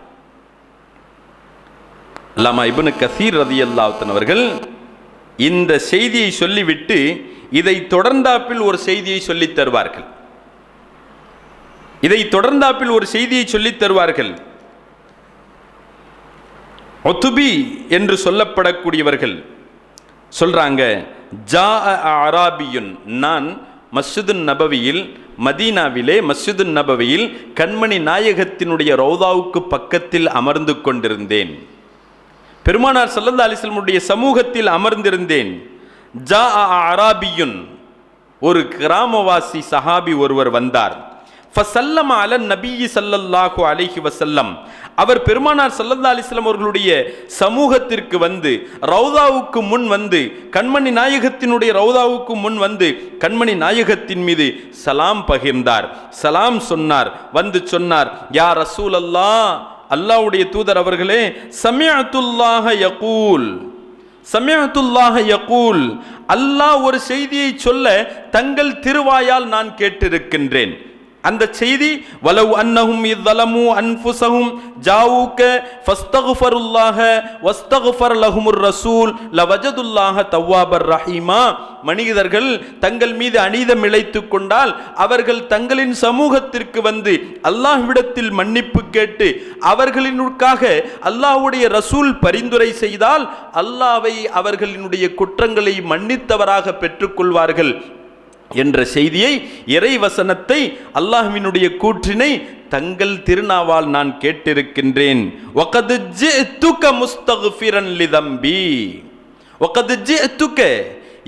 அல்லாமா இப்னு கஸீர் ரலியல்லாஹு அன்ஹு அவர்கள் இந்த செய்தியை சொல்லிவிட்டு இதை தொடர்ந்தாப்பில் ஒரு செய்தியை சொல்லித் தருவார்கள். இதை தொடர்ந்தாப்பில் ஒரு செய்தியை சொல்லித் தருவார்கள். உத்பி என்று சொல்லப்படக்கூடியவர்கள் சொல்றாங்க, ஜா அராபியுன், நான் மஸ்ஜிதுன் நபவியில், மதீனாவிலே மஸ்ஜிதுன் நபவியில் கண்மணி நாயகத்தினுடைய ரௌதாவுக்கு பக்கத்தில் அமர்ந்து கொண்டிருந்தேன். பெருமானார் ஸல்லல்லாஹு அலைஹி வஸல்லம் சமூகத்தில் அமர்ந்திருந்தேன். ஜா அராபியுன், ஒரு கிராமவாசி சஹாபி ஒருவர் வந்தார். ஃபஸல்லம அலன் நபியி ஸல்லல்லாஹு அலைஹி வஸல்லம், அவர் பெருமானார் ஸல்லல்லாஹு அலைஹி வஸல்லம் அவர்களுடைய சமூகத்திற்கு வந்து ரௌதாவுக்கு முன் வந்து கண்மணி நாயகத்தினுடைய ரௌதாவுக்கு முன் வந்து கண்மணி நாயகத்தின் மீது சலாம் பகிர்ந்தார், சலாம் சொன்னார். வந்து சொன்னார், யா ரசூலல்லாஹ், அல்லாஹ்வுடைய தூதர் அவர்களே, சமிஅத்துல்லாஹ யகூல், சமிஅத்துல்லாஹ யகூல், அல்லாஹ் ஒரு செய்தியை சொல்ல தங்கள் திருவாயால் நான் கேட்டிருக்கின்றேன். அந்த செய்தி, வலவ் அன்னஹும் இஸ்ஸலமு அன்ஃபுஸஹும் ஜாஊக ஃபஸ்தக்ஃபருல்லாஹ வஸ்தக்ஃபர் லஹுமுர் ரசூல் லவஜதுல்லாஹ தவ்வாபர் ரஹீமா, மனிதர்கள் தங்கள் மீது அநீதம் இழைத்துக் கொண்டால் அவர்கள் தங்களின் சமூகத்திற்கு வந்து அல்லாஹ்விடத்தில் மன்னிப்பு கேட்டு அவர்களினுக்காக அல்லாஹ்வுடைய ரசூல் பரிந்துரை செய்தால் அல்லாஹ்வை அவர்களினுடைய குற்றங்களை மன்னித்தவராக பெற்றுக்கொள்வார்கள் என்ற செய்தியை, இறைவசனத்தை, அல்லாஹ்வினுடைய கூற்றினை தங்கள் திருநாவால் நான் கேட்டிருக்கின்றேன். வகத் ஜிஅதுக முஸ்தக்ஃபிரன் லிதம்பி, வகத் ஜிஅதுக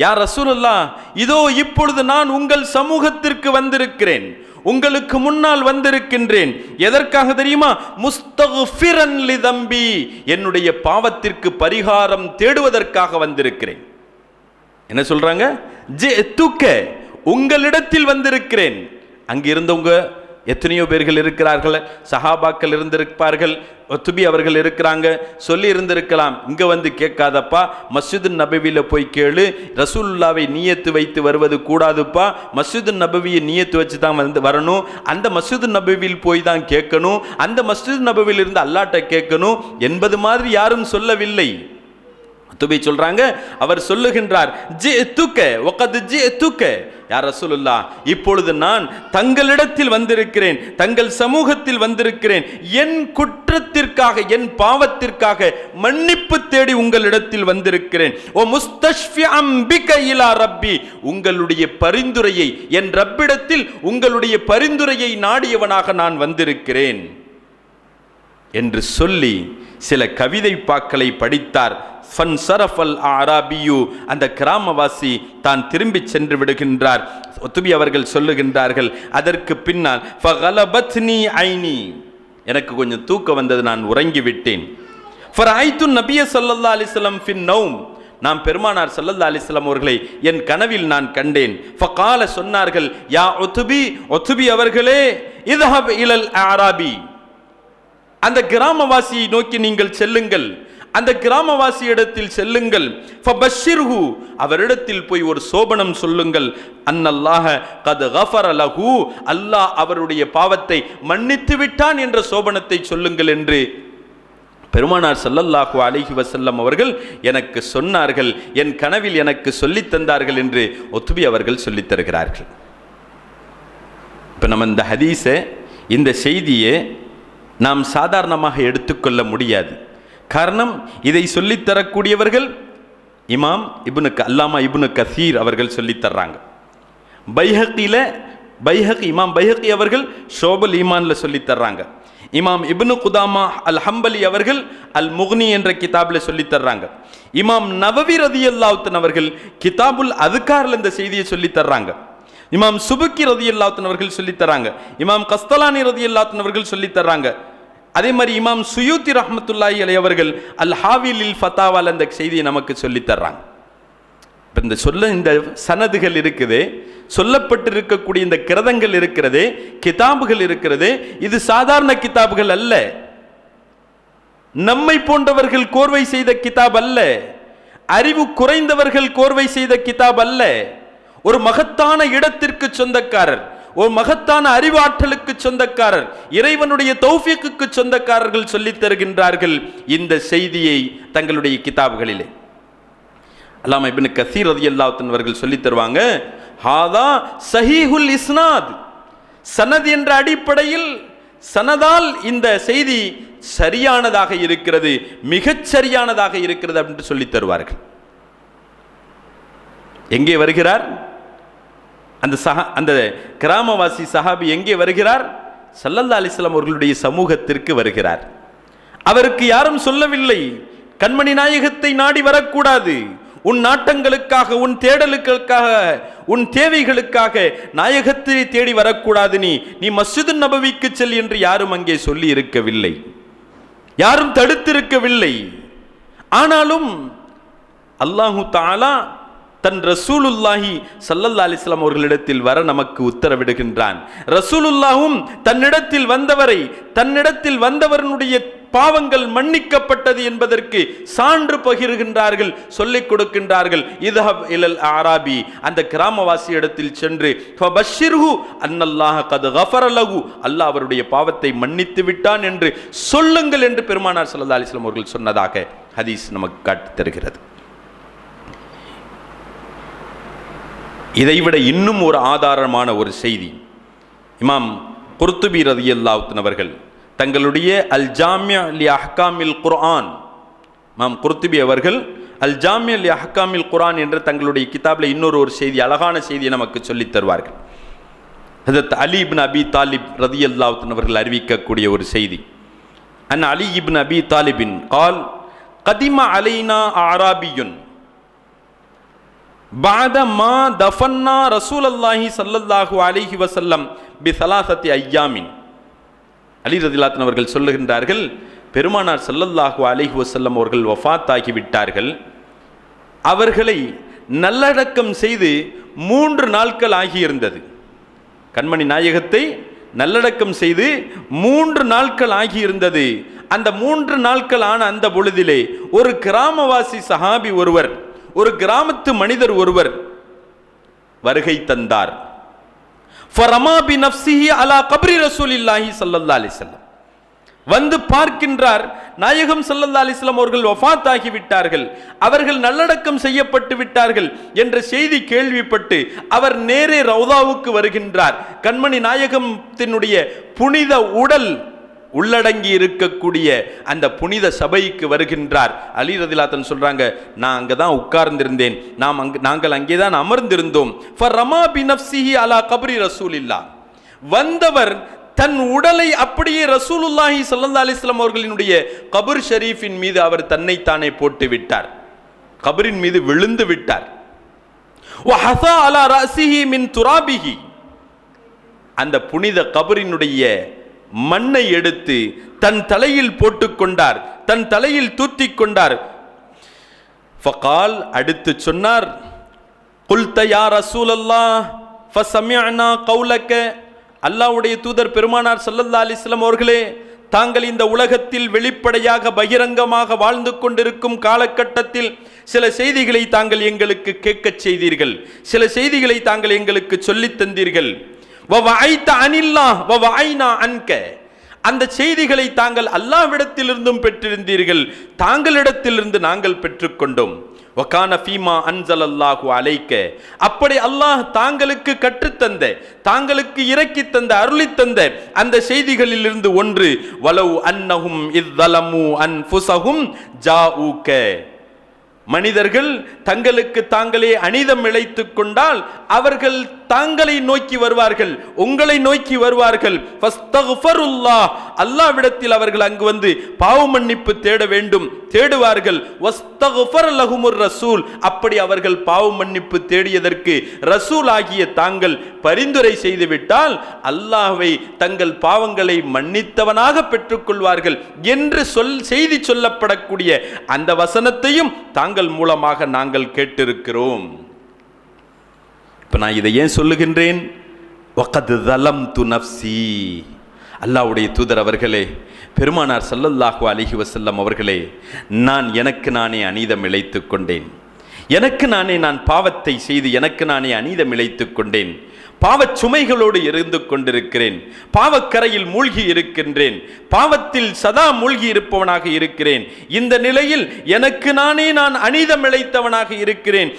யா ரசூலுல்லாஹ், இதோ இப்பொழுது நான் உங்கள் சமூகத்திற்கு வந்திருக்கிறேன், உங்களுக்கு முன்னால் வந்திருக்கின்றேன். எதற்காக தெரியுமா? முஸ்தக்ஃபிரன் லிதம்பி, என்னுடைய பாவத்திற்கு பரிகாரம் தேடுவதற்காக வந்திருக்கிறேன். என்ன சொல்றாங்க? ஜிஅதுக, உங்களிடத்தில் வந்திருக்கிறேன். அங்கு இருந்தவங்க எத்தனையோ பேர்கள் இருக்கிறார்கள், சஹாபாக்கள் இருந்திருப்பார்கள், ஒத்துபி அவர்கள் இருக்கிறாங்க, சொல்லி இருந்திருக்கலாம், இங்க வந்து கேட்காதப்பா, மஸ்ஜிது நபவியில போய் கேளு, ரசூலுல்லாவை நியத்து வைத்து வருவது கூடாதுப்பா, மஸ்ஜிது நபவியை நியத்து வச்சு தான் வந்து வரணும், அந்த மஸ்ஜிது நபவியில் போய் தான் கேட்கணும், அந்த மஸ்ஜிது நபவியில் இருந்து அல்லாஹ்ட்ட கேட்கணும் என்பது மாதிரி யாரும் சொல்லவில்லை. துபி சொல்றாங்க, அவர் சொல்லுகின்றார், ஜிஅதுக வகத் ஜிஅதுக யா ரசூலுல்லாஹ், இப்பொழுது நான் தங்களிடத்தில் வந்திருக்கிறேன், தங்கள் சமூகத்தில் வந்திருக்கிறேன், என் குற்றத்திற்காக, என் பாவத்திற்காக மன்னிப்பு தேடி உங்களிடத்தில் வந்திருக்கிறேன். ஓ முஸ்தஷ்ஃபிஅம் பிக இலா ரப்பி, உங்களுடைய பரிந்துரையை, என் ரப்பிடத்தில் உங்களுடைய பரிந்துரையை நாடியவனாக நான் வந்திருக்கிறேன் என்று சொல்லி சில கவிதை பாக்களை படித்தார். ஃபன்சரஃபல் அராபியு, அந்த கிராமவாசி தான் திரும்பி சென்று விடுகின்றார். ஒத்துபி அவர்கள் சொல்லுகின்றார்கள், அதற்கு பின்னால் ஃபகலபத்னி ஐனி, எனக்கு கொஞ்சம் தூக்கம் வந்தது, நான் உறங்கிவிட்டேன். ஃபரைது நபிய ஸல்லல்லாஹு அலைஹி வஸல்லம் ஃபின் நௌம், நாம் பெருமானார் ஸல்லல்லாஹு அலைஹி வஸல்லம் அவர்களை என் கனவில் நான் கண்டேன். ஃபகால, சொன்னார்கள், யா ஒத்துபி, ஒத்துபி அவர்களே, இத்ஹப் இலல் அராபி, அந்த கிராமவாசியை நோக்கி நீங்கள் செல்லுங்கள், அந்த கிராமவாசி இடத்தில் செல்லுங்கள். ஃபபஷ்ஷிர்ஹு, அவரிடத்தில் போய் ஒரு சோபனம் சொல்லுங்கள். அன்னல்லாஹ கத் கஃபர லஹு, அல்லாஹ் அவருடைய பாவத்தை மன்னித்து விட்டான் என்ற சோபனத்தை சொல்லுங்கள் என்று பெருமானார் ஸல்லல்லாஹு அலைஹி வஸல்லம் அவர்கள் எனக்கு சொன்னார்கள், என் கனவில் எனக்கு சொல்லித் தந்தார்கள் என்று ஒத்துபி அவர்கள் சொல்லித் தருகிறார்கள். இப்போ நம்ம இந்த ஹதீஸை, இந்த செய்தியை நாம் சாதாரணமாக எடுத்துக்கொள்ள முடியாது. காரணம், இதை சொல்லித்தரக்கூடியவர்கள் இமாம் அல்லாமா இப்னு கசீர் அவர்கள் சொல்லித்தர்றாங்க. இமாம் பைஹகி அவர்கள் ஷோபுல் ஈமான்ல சொல்லித்தர்றாங்க. இமாம் இப்னு குதாமா அல் ஹம்பலி அவர்கள் அல் முக்னி என்ற கிதாபில் சொல்லித்தர்றாங்க. இமாம் நவவி ரலியல்லாஹு அன்ஹு அவர்கள் கிதாபுல் அதுகார்ல இந்த செய்தியை சொல்லித்தர்றாங்க. இமாம் சுபுக்கி ரலியல்லாஹு அன்ஹு அவர்கள் சொல்லித்தர்றாங்க. இமாம் கஸ்தலானி ரலியல்லாஹு அன்ஹு அவர்கள் சொல்லித்தர்றாங்க. அதே மாதிரி இமாம் சுயூத்தி ரஹ்மத்துல்லாஹி அலைஹி அவர்கள் அல் ஹாவிலில் ஃபதாவால் அந்த செய்தியை நமக்கு சொல்லித்தர்றாங்க. இப்போ இந்த சனதுகள் இருக்குது, சொல்லப்பட்டிருக்கக்கூடிய இந்த கிரதங்கள் இருக்கிறது, கிதாபுகள் இருக்கிறது, இது சாதாரண கிதாபுகள் அல்ல, நம்மை போன்றவர்கள் கோர்வை செய்த கிதாப் அல்ல, அறிவு குறைந்தவர்கள் கோர்வை செய்த கிதாப் அல்ல, ஒரு மகத்தான இடத்திற்கு சொந்தக்காரர், ஒரு மகத்தான அறிவாற்றலுக்கு சொந்தக்காரர், இறைவனுடைய தௌஃபீக்குக்கு சொந்தக்காரர்கள் சொல்லித் தருகின்றார்கள் இந்த செய்தியை தங்களுடைய கிதாபுகளிலே. அல்லாமா இப்னு கஸீர் ரலியல்லாஹு அன்ஹு அவர்கள் சொல்லித் தருவாங்க, ஹாதா ஸஹீஹுல் இஸ்னாத், சனத் என்ற அடிப்படையில் சனதால் இந்த செய்தி சரியானதாக இருக்கிறது, மிகச் சரியானதாக இருக்கிறது அப்படின்னு சொல்லித் தருவார்கள். எங்கே வருகிறார் அந்த கிராமவாசி சஹாபி? எங்கே வருகிறார்? ஸல்லல்லாஹு அலைஹி வஸல்லம் அவர்களுடைய சமூகத்திற்கு வருகிறார். அவருக்கு யாரும் சொல்லவில்லை, கண்மணி நாயகத்தை நாடி வரக்கூடாது, உன் நாட்டங்களுக்காக, உன் தேடலுக்காக, உன் தேவைகளுக்காக நாயகத்தை தேடி வரக்கூடாது, நீ மஸ்ஜிது நபவிக்கு செல் என்று யாரும் அங்கே சொல்லி இருக்கவில்லை, யாரும் தடுத்திருக்கவில்லை. ஆனாலும் அல்லாஹு தஆலா தன் ரசூலுல்லாஹி ஸல்லல்லாஹு அலைஹி வஸல்லம் அவர்களிடத்தில் வர நமக்கு உத்தரவிடுகின்றான். ரசூலுல்லாஹும் தன்னிடத்தில் வந்தவருடைய பாவங்கள் மன்னிக்கப்பட்டது என்பதற்கு சான்று பகிர்கின்றார்கள், சொல்லிக் கொடுக்கின்றார்கள். இதஹப் இலல் ஆராபி, அந்த கிராமவாசி இடத்தில் சென்று ஃபபஷ்ஷிர்ஹு அன்னல்லாஹ கத் கஃபர லஹு, அல்லாஹ் அவருடைய பாவத்தை மன்னித்து விட்டான் என்று சொல்லுங்கள் என்று பெருமானார் ஸல்லல்லாஹு அலைஹி வஸல்லம் அவர்கள் சொன்னதாக ஹதீஸ் நமக்கு காட்டித் தருகிறது. இதைவிட இன்னும் ஒரு ஆதாரமான ஒரு செய்தி, இமாம் குர்துபி ரலியல்லாஹு அன்ஹு அவர்கள் தங்களுடைய அல் ஜாமியா லி அஹ்காமில் குர்ஆன், இமாம் குர்துபி அவர்கள் அல் ஜாமியா லி அஹ்காமில் குர்ஆன் என்ற தங்களுடைய கிதாபில் இன்னொரு செய்தி, அழகான செய்தியை நமக்கு சொல்லித் தருவார்கள். ஹஜ்ரத் அலி இப்னு அபி தாலிப் ரலியல்லாஹு அன்ஹு அவர்கள் அறிவிக்கக்கூடிய ஒரு செய்தி. அன் அலி இப்னு அபி தாலிபின் கால் கதிம அலைனா ஆராபியுன் பாத மா தஃபன்னா ரசூலல்லாஹி ஸல்லல்லாஹு அலைஹி வஸல்லம் பி ஸலாஸத்தி அய்யாமின். அலி ரலியல்லாஹு அன்ஹு அவர்கள் சொல்லுகின்றார்கள், பெருமானார் ஸல்லல்லாஹு அலைஹி வஸல்லம் அவர்கள் வஃபாத் ஆகிவிட்டார்கள், அவர்களை நல்லடக்கம் செய்து 3 நாட்கள் ஆகியிருந்தது. கண்மணி நாயகத்தை நல்லடக்கம் செய்து 3 நாட்கள் ஆகியிருந்தது. அந்த 3 நாட்கள் ஆன அந்த பொழுதிலே ஒரு கிராமவாசி சஹாபி ஒருவர், ஒரு கிராமத்து மனிதர் ஒருவர் வருகை தந்தார். ஃபரமா பி நஃப்ஸிஹி அலா கப்ரி ரசூலில்லாஹி ஸல்லல்லாஹு அலைஹி வஸல்லம், வந்து பார்க்கின்றார், நாயகம் ஸல்லல்லாஹு அலைஹி வஸல்லம் அவர்கள் வஃபாத் ஆகிவிட்டார்கள், அவர்கள் நல்லடக்கம் செய்யப்பட்டு விட்டார்கள் என்ற செய்தி கேள்விப்பட்டு அவர் நேரே ரௌதாவுக்கு வருகின்றார். கண்மணி நாயகத்தினுடைய புனித உடல் உள்ளடங்கி இருக்கக்கூடிய அந்த புனித சபைக்கு வருகின்றார். அலி ரலியல்லாஹு அன்ஹு சொல்றாங்க, நான் அங்கே தான் உட்கார்ந்திருந்தேன், நாங்கள் அங்கே தான் அமர்ந்திருந்தோம். ஃபரமா பி நஃப்ஸிஹி அலா கப்ரி ரசூலில்லாஹ், வந்தவர் தன் உடலை அப்படியே ரசூலுல்லாஹி ஸல்லல்லாஹு அலைஹி வஸல்லம் அவர்களினுடைய கபர் ஷரீஃபின் மீது அவர் தன்னைத்தானே போட்டு விட்டார், கபரின் மீது விழுந்து விட்டார். வஹஸா அலா ரஸிஹி மின் துராபிஹி, அந்த புனித கபரினுடைய மண்ணை எடுத்து தன் தலையில் போட்டுக்கொண்டார், தன் தலையில் தூத்திக் கொண்டார். ஃபகால், அடுத்து சொன்னார், குல்த யா ரசூலல்லாஹ் ஃபஸமிஅனா கௌலக, அல்லாஹ்வுடைய தூதர் பெருமானார் ஸல்லல்லாஹு அலைஹி வஸல்லம் அவர்களே, தாங்கள் இந்த உலகத்தில் வெளிப்படையாக பகிரங்கமாக வாழ்ந்து கொண்டிருக்கும் காலகட்டத்தில் சில செய்திகளை தாங்கள் எங்களுக்கு கேட்கச் செய்தீர்கள், சில செய்திகளை தாங்கள் எங்களுக்கு சொல்லித் தந்தீர்கள். அந்த செய்திகளை தாங்கள் அல்லாஹ்விடத்திலிருந்தும் பெற்றிருந்தீர்கள், தாங்களிடத்திலிருந்து நாங்கள் பெற்றுக்கொண்டோம். அப்படி அல்லாஹ் தாங்களுக்கு கற்றுத்தந்த, தாங்களுக்கு இறக்கி தந்த, அருளி தந்த அந்த செய்திகளிலிருந்து ஒன்று, வலவ் அன்னஹும் இஸ்ஸலமு அன்ஃபுஸஹும் ஜாஊக, மனிதர்கள் தங்களுக்கு தாங்களே அனிதம் இழைத்துக் கொண்டால் அவர்கள் தாங்களை நோக்கி வருவார்கள், உங்களை நோக்கி வருவார்கள். ஃபஸ்தக்ஃபருல்லாஹ், அல்லாஹ்விடத்தில் அவர்கள் அங்கு வந்து பாவ மன்னிப்பு தேட வேண்டும், தேடுவார்கள். வஸ்தக்ஃபர லஹுமுர் ரசூல், அப்படி அவர்கள் பாவ மன்னிப்பு தேடியதற்கு ரசூல் ஆகிய தாங்கள் பரிந்துரை செய்துவிட்டால் அல்லாஹ்வை தங்கள் பாவங்களை மன்னித்தவனாக பெற்றுக்கொள்வார்கள் என்று செய்தி சொல்லப்படக்கூடிய அந்த வசனத்தையும் தாங்கள் மூலமாக நாங்கள் கேட்டிருக்கிறோம். இப்ப நான் இதை ஏன் சொல்லுகின்றேன்? வகத் ஸலம்து நஃப்ஸி, அல்லாஹ்வுடைய தூதர் அவர்களே, பெருமானார் ஸல்லல்லாஹு அலைஹி வஸல்லம் அவர்களே, நான் எனக்கு நானே அநீதம் இழைத்துக் கொண்டேன், எனக்கு நானே நான் பாவத்தை செய்து எனக்கு நானே அநீதம் இழைத்துக் கொண்டேன், பாவச் சுமைகளோடு இருந்து கொண்டிருக்கிறேன், பாவக்கரையில் மூழ்கி இருக்கின்றேன், பாவத்தில் சதா மூழ்கி இருப்பவனாக இருக்கிறேன். இந்த நிலையில் எனக்கு நானே நான் அநீதம் இழைத்தவனாக இருக்கிறேன்.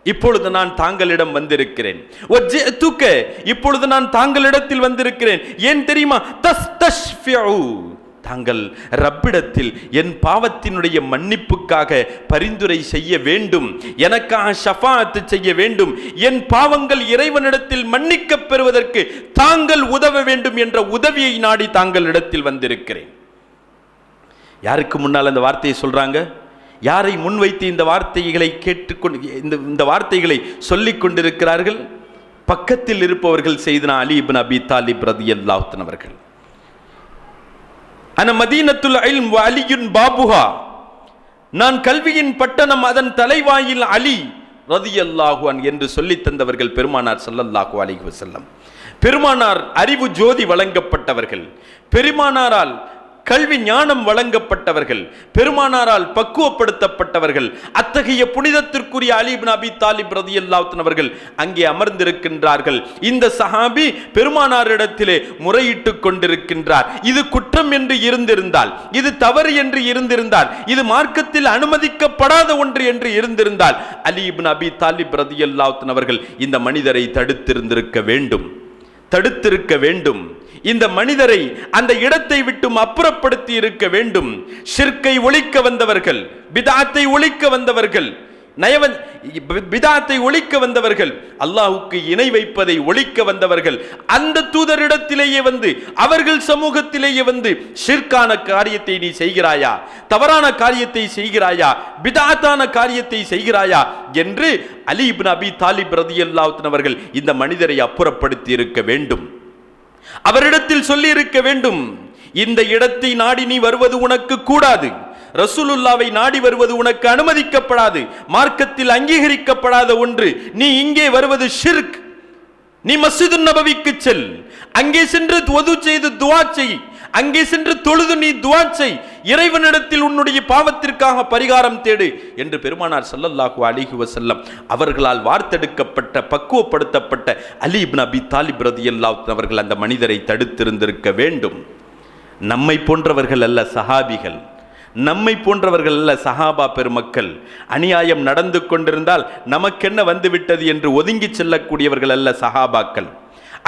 இப்பொழுது நான் தாங்களிடம் வந்திருக்கிறேன், இப்பொழுது நான் தாங்களிடத்தில் வந்திருக்கிறேன். ஏன் தெரியுமா? தாங்கள் ரப்பிடத்தில் என் பாவத்தினுடைய மன்னிப்புக்காக பரிந்துரை செய்ய வேண்டும், எனக்காக ஷஃபாஅத் செய்ய வேண்டும், என் பாவங்கள் இறைவனிடத்தில் மன்னிக்கப் பெறுவதற்கு தாங்கள் உதவ வேண்டும் என்ற உதவியை நாடி தாங்களிடத்தில் வந்திருக்கிறேன். யாருக்கு முன்னால் அந்த வார்த்தையை சொல்றாங்க? யாரை முன்வைத்து இந்த வார்த்தைகளை கேட்டுக்கொண்டு இந்த வார்த்தைகளை சொல்லிக் கொண்டிருக்கிறார்கள்? பக்கத்தில் இருப்பவர்கள் செய்தனா அலி இப்னு அபி தாலிப் ரலியல்லாஹு அன்ஹு அவர்கள். அன மதீனத்துல் இல்ம் வ அலியுன் பாபுஹா, நான் கல்வியின் பட்டணம், அதன் தலைவாயில் அலி ரலியல்லாஹு அன்ஹு என்று சொல்லி தந்தவர்கள் பெருமானார் ஸல்லல்லாஹு அலைஹி வஸல்லம். பெருமானார் அறிவு ஜோதி வழங்கப்பட்டவர்கள், பெருமானாரால் கல்வி ஞானம் வழங்கப்பட்டவர்கள், பெருமானாரால் பக்குவப்படுத்தப்பட்டவர்கள். அத்தகைய புனிதத்திற்குரிய அலி இப்னு அபி தாலிப் ரலியல்லாஹு அன்ஹு அவர்கள் அங்கே அமர்ந்திருக்கின்றார்கள். இந்த சஹாபி பெருமானாரிடத்திலே முறையிட்டு கொண்டிருக்கின்றார். இது குற்றம் என்று இருந்திருந்தால், இது தவறு என்று இருந்திருந்தால், இது மார்க்கத்தில் அனுமதிக்கப்படாத ஒன்று என்று இருந்திருந்தால் அலி இப்னு அபி தாலிப் ரலியல்லாஹு அன்ஹு அவர்கள் இந்த மனிதரை தடுத்திருந்திருக்க வேண்டும். இந்த மனிதரை அந்த இடத்தை விட்டு அப்புறப்படுத்தி இருக்க வேண்டும். ஷிர்கை ஒழிக்க வந்தவர்கள், பித்அத்தை ஒழிக்க வந்தவர்கள், பித்அத்தை ஒழிக்க வந்தவர்கள், அல்லாஹ்வுக்கு இணை வைப்பதை ஒழிக்க வந்தவர்கள் அந்த தூதரிடத்திலேயே வந்து, அவர்கள் சமூகத்திலேயே வந்து, ஷிர்கான காரியத்தை நீ செய்கிறாயா, தவறான காரியத்தை செய்கிறாயா, பித்அத்தான காரியத்தை செய்கிறாயா என்று அலி இப்னு அபி தாலிப் ரலியல்லாஹு அன்ஹு அவர்கள் இந்த மனிதரை அப்புறப்படுத்தி இருக்க வேண்டும். அவரிடத்தில் சொல்லி இருக்க வேண்டும், இந்த இடத்தை நாடி நீ வருவது உனக்கு கூடாது, ரசூலுல்லாவை நாடி வருவது உனக்கு அனுமதிக்கப்படாது, மார்க்கத்தில் அங்கீகரிக்கப்படாத ஒன்று, நீ இங்கே வருவது ஷிர்க். நீ மஸ்ஜிதுன் நபவிக்கு செல், அங்கே சென்று வுது செய்து துஆ செய், அங்கே சென்று தொழுது நீ துஆ செய், இறைவனிடத்தில் உன்னுடைய பாவத்திற்காக பரிகாரம் தேடு என்று பெருமானார் ஸல்லல்லாஹு அலைஹி வஸல்லம் அவர்களால் வார்த்தெடுக்கப்பட்ட பக்குவப்படுத்தப்பட்ட அலி இப்னு அபி தாலிப் ரலியல்லாஹு அன்ஹு அவர்கள் அந்த மனிதரை தடுத்திருந்திருக்க வேண்டும். நம்மை போன்றவர்கள் அல்ல சஹாபிகள், நம்மை போன்றவர்கள் அல்ல சஹாபா பெருமக்கள். அநியாயம் நடந்து கொண்டிருந்தால் நமக்கென்ன வந்துவிட்டது என்று ஒதுங்கி செல்லக்கூடியவர்கள் அல்ல சஹாபாக்கள்.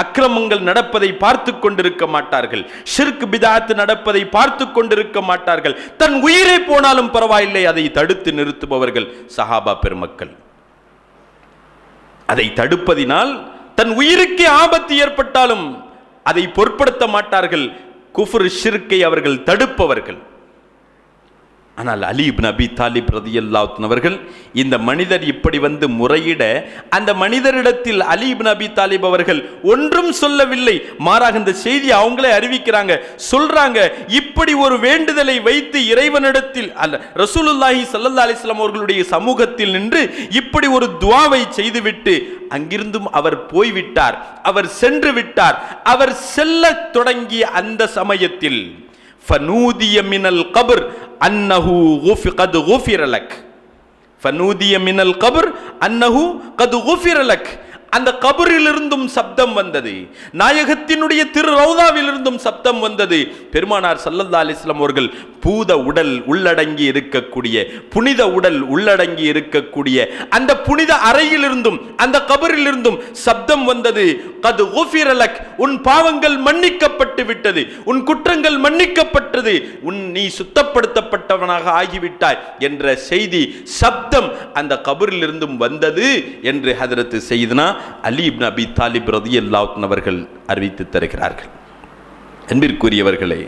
அக்கிரமங்கள் நடப்பதை பார்த்து கொண்டிருக்க மாட்டார்கள், ஷிர்க் பித்அத் நடப்பதை பார்த்து கொண்டிருக்க மாட்டார்கள். தன் உயிரே போனாலும் பரவாயில்லை, அதை தடுத்து நிறுத்துபவர்கள் சஹாபா பெருமக்கள். அதை தடுப்பதினால் தன் உயிருக்கே ஆபத்து ஏற்பட்டாலும் அதை பொருட்படுத்த மாட்டார்கள். குஃப்ர் ஷிர்க்கை அவர்கள் தடுப்பவர்கள். ஆனால் அலி இப்னு அபி தாலிப் ரலியல்லாஹு அன்ஹு அவர்கள் இந்த மனிதர் இப்படி வந்து முறையிட, அந்த மனிதரிடத்தில் அலி இப்னு அபி தாலிப் அவர்கள் ஒன்றும் சொல்லவில்லை, மாறாக இந்த செய்தி அவங்களே அறிவிக்கிறாங்க, சொல்றாங்க. இப்படி ஒரு வேண்டுதலை வைத்து இறைவனிடத்தில் ரசூலுல்லாஹி ஸல்லல்லாஹு அலைஹி வஸல்லம் அவர்களுடைய சமூகத்தில் நின்று இப்படி ஒரு துஆவை செய்துவிட்டு அங்கிருந்தும் அவர் போய்விட்டார், அவர் சென்று விட்டார். அவர் செல்ல தொடங்கிய அந்த சமயத்தில் ஃபனூதிய மினல் கப்ர் அன்னஹு கத் குஃபிர லக், ஃபனூதிய மினல் கப்ர் அன்னஹு கத் குஃபிர லக். அந்த கபரிலிருந்தும் சப்தம் வந்தது, நாயகத்தினுடைய திரு ரௌதாவிலிருந்தும் சப்தம் வந்தது. பெருமானார் ஸல்லல்லாஹு அலைஹி வஸல்லம் அவர்கள் பூத உடல் உள்ளடங்கி இருக்கக்கூடிய, புனித உடல் உள்ளடங்கி இருக்கக்கூடிய அந்த புனித அறையிலிருந்தும் அந்த கபரிலிருந்தும் சப்தம் வந்தது. கத் குஃபிர லக், உன் பாவங்கள் மன்னிக்கப்பட்டு விட்டது, உன் குற்றங்கள் மன்னிக்கப்பட்டது, நீ சுத்தப்படுத்தப்பட்டவனாக ஆகிவிட்டாய் என்ற செய்தி, சப்தம் அந்த கபரிலிருந்தும் வந்தது என்று ஹஜ்ரத் சையதுனா அலி இப்னு அபி தாலிப் ரலியல்லாஹு அன்ஹு அவர்கள் அறிவித்து தருகிறார்கள். அன்பிற்குரியவர்களே,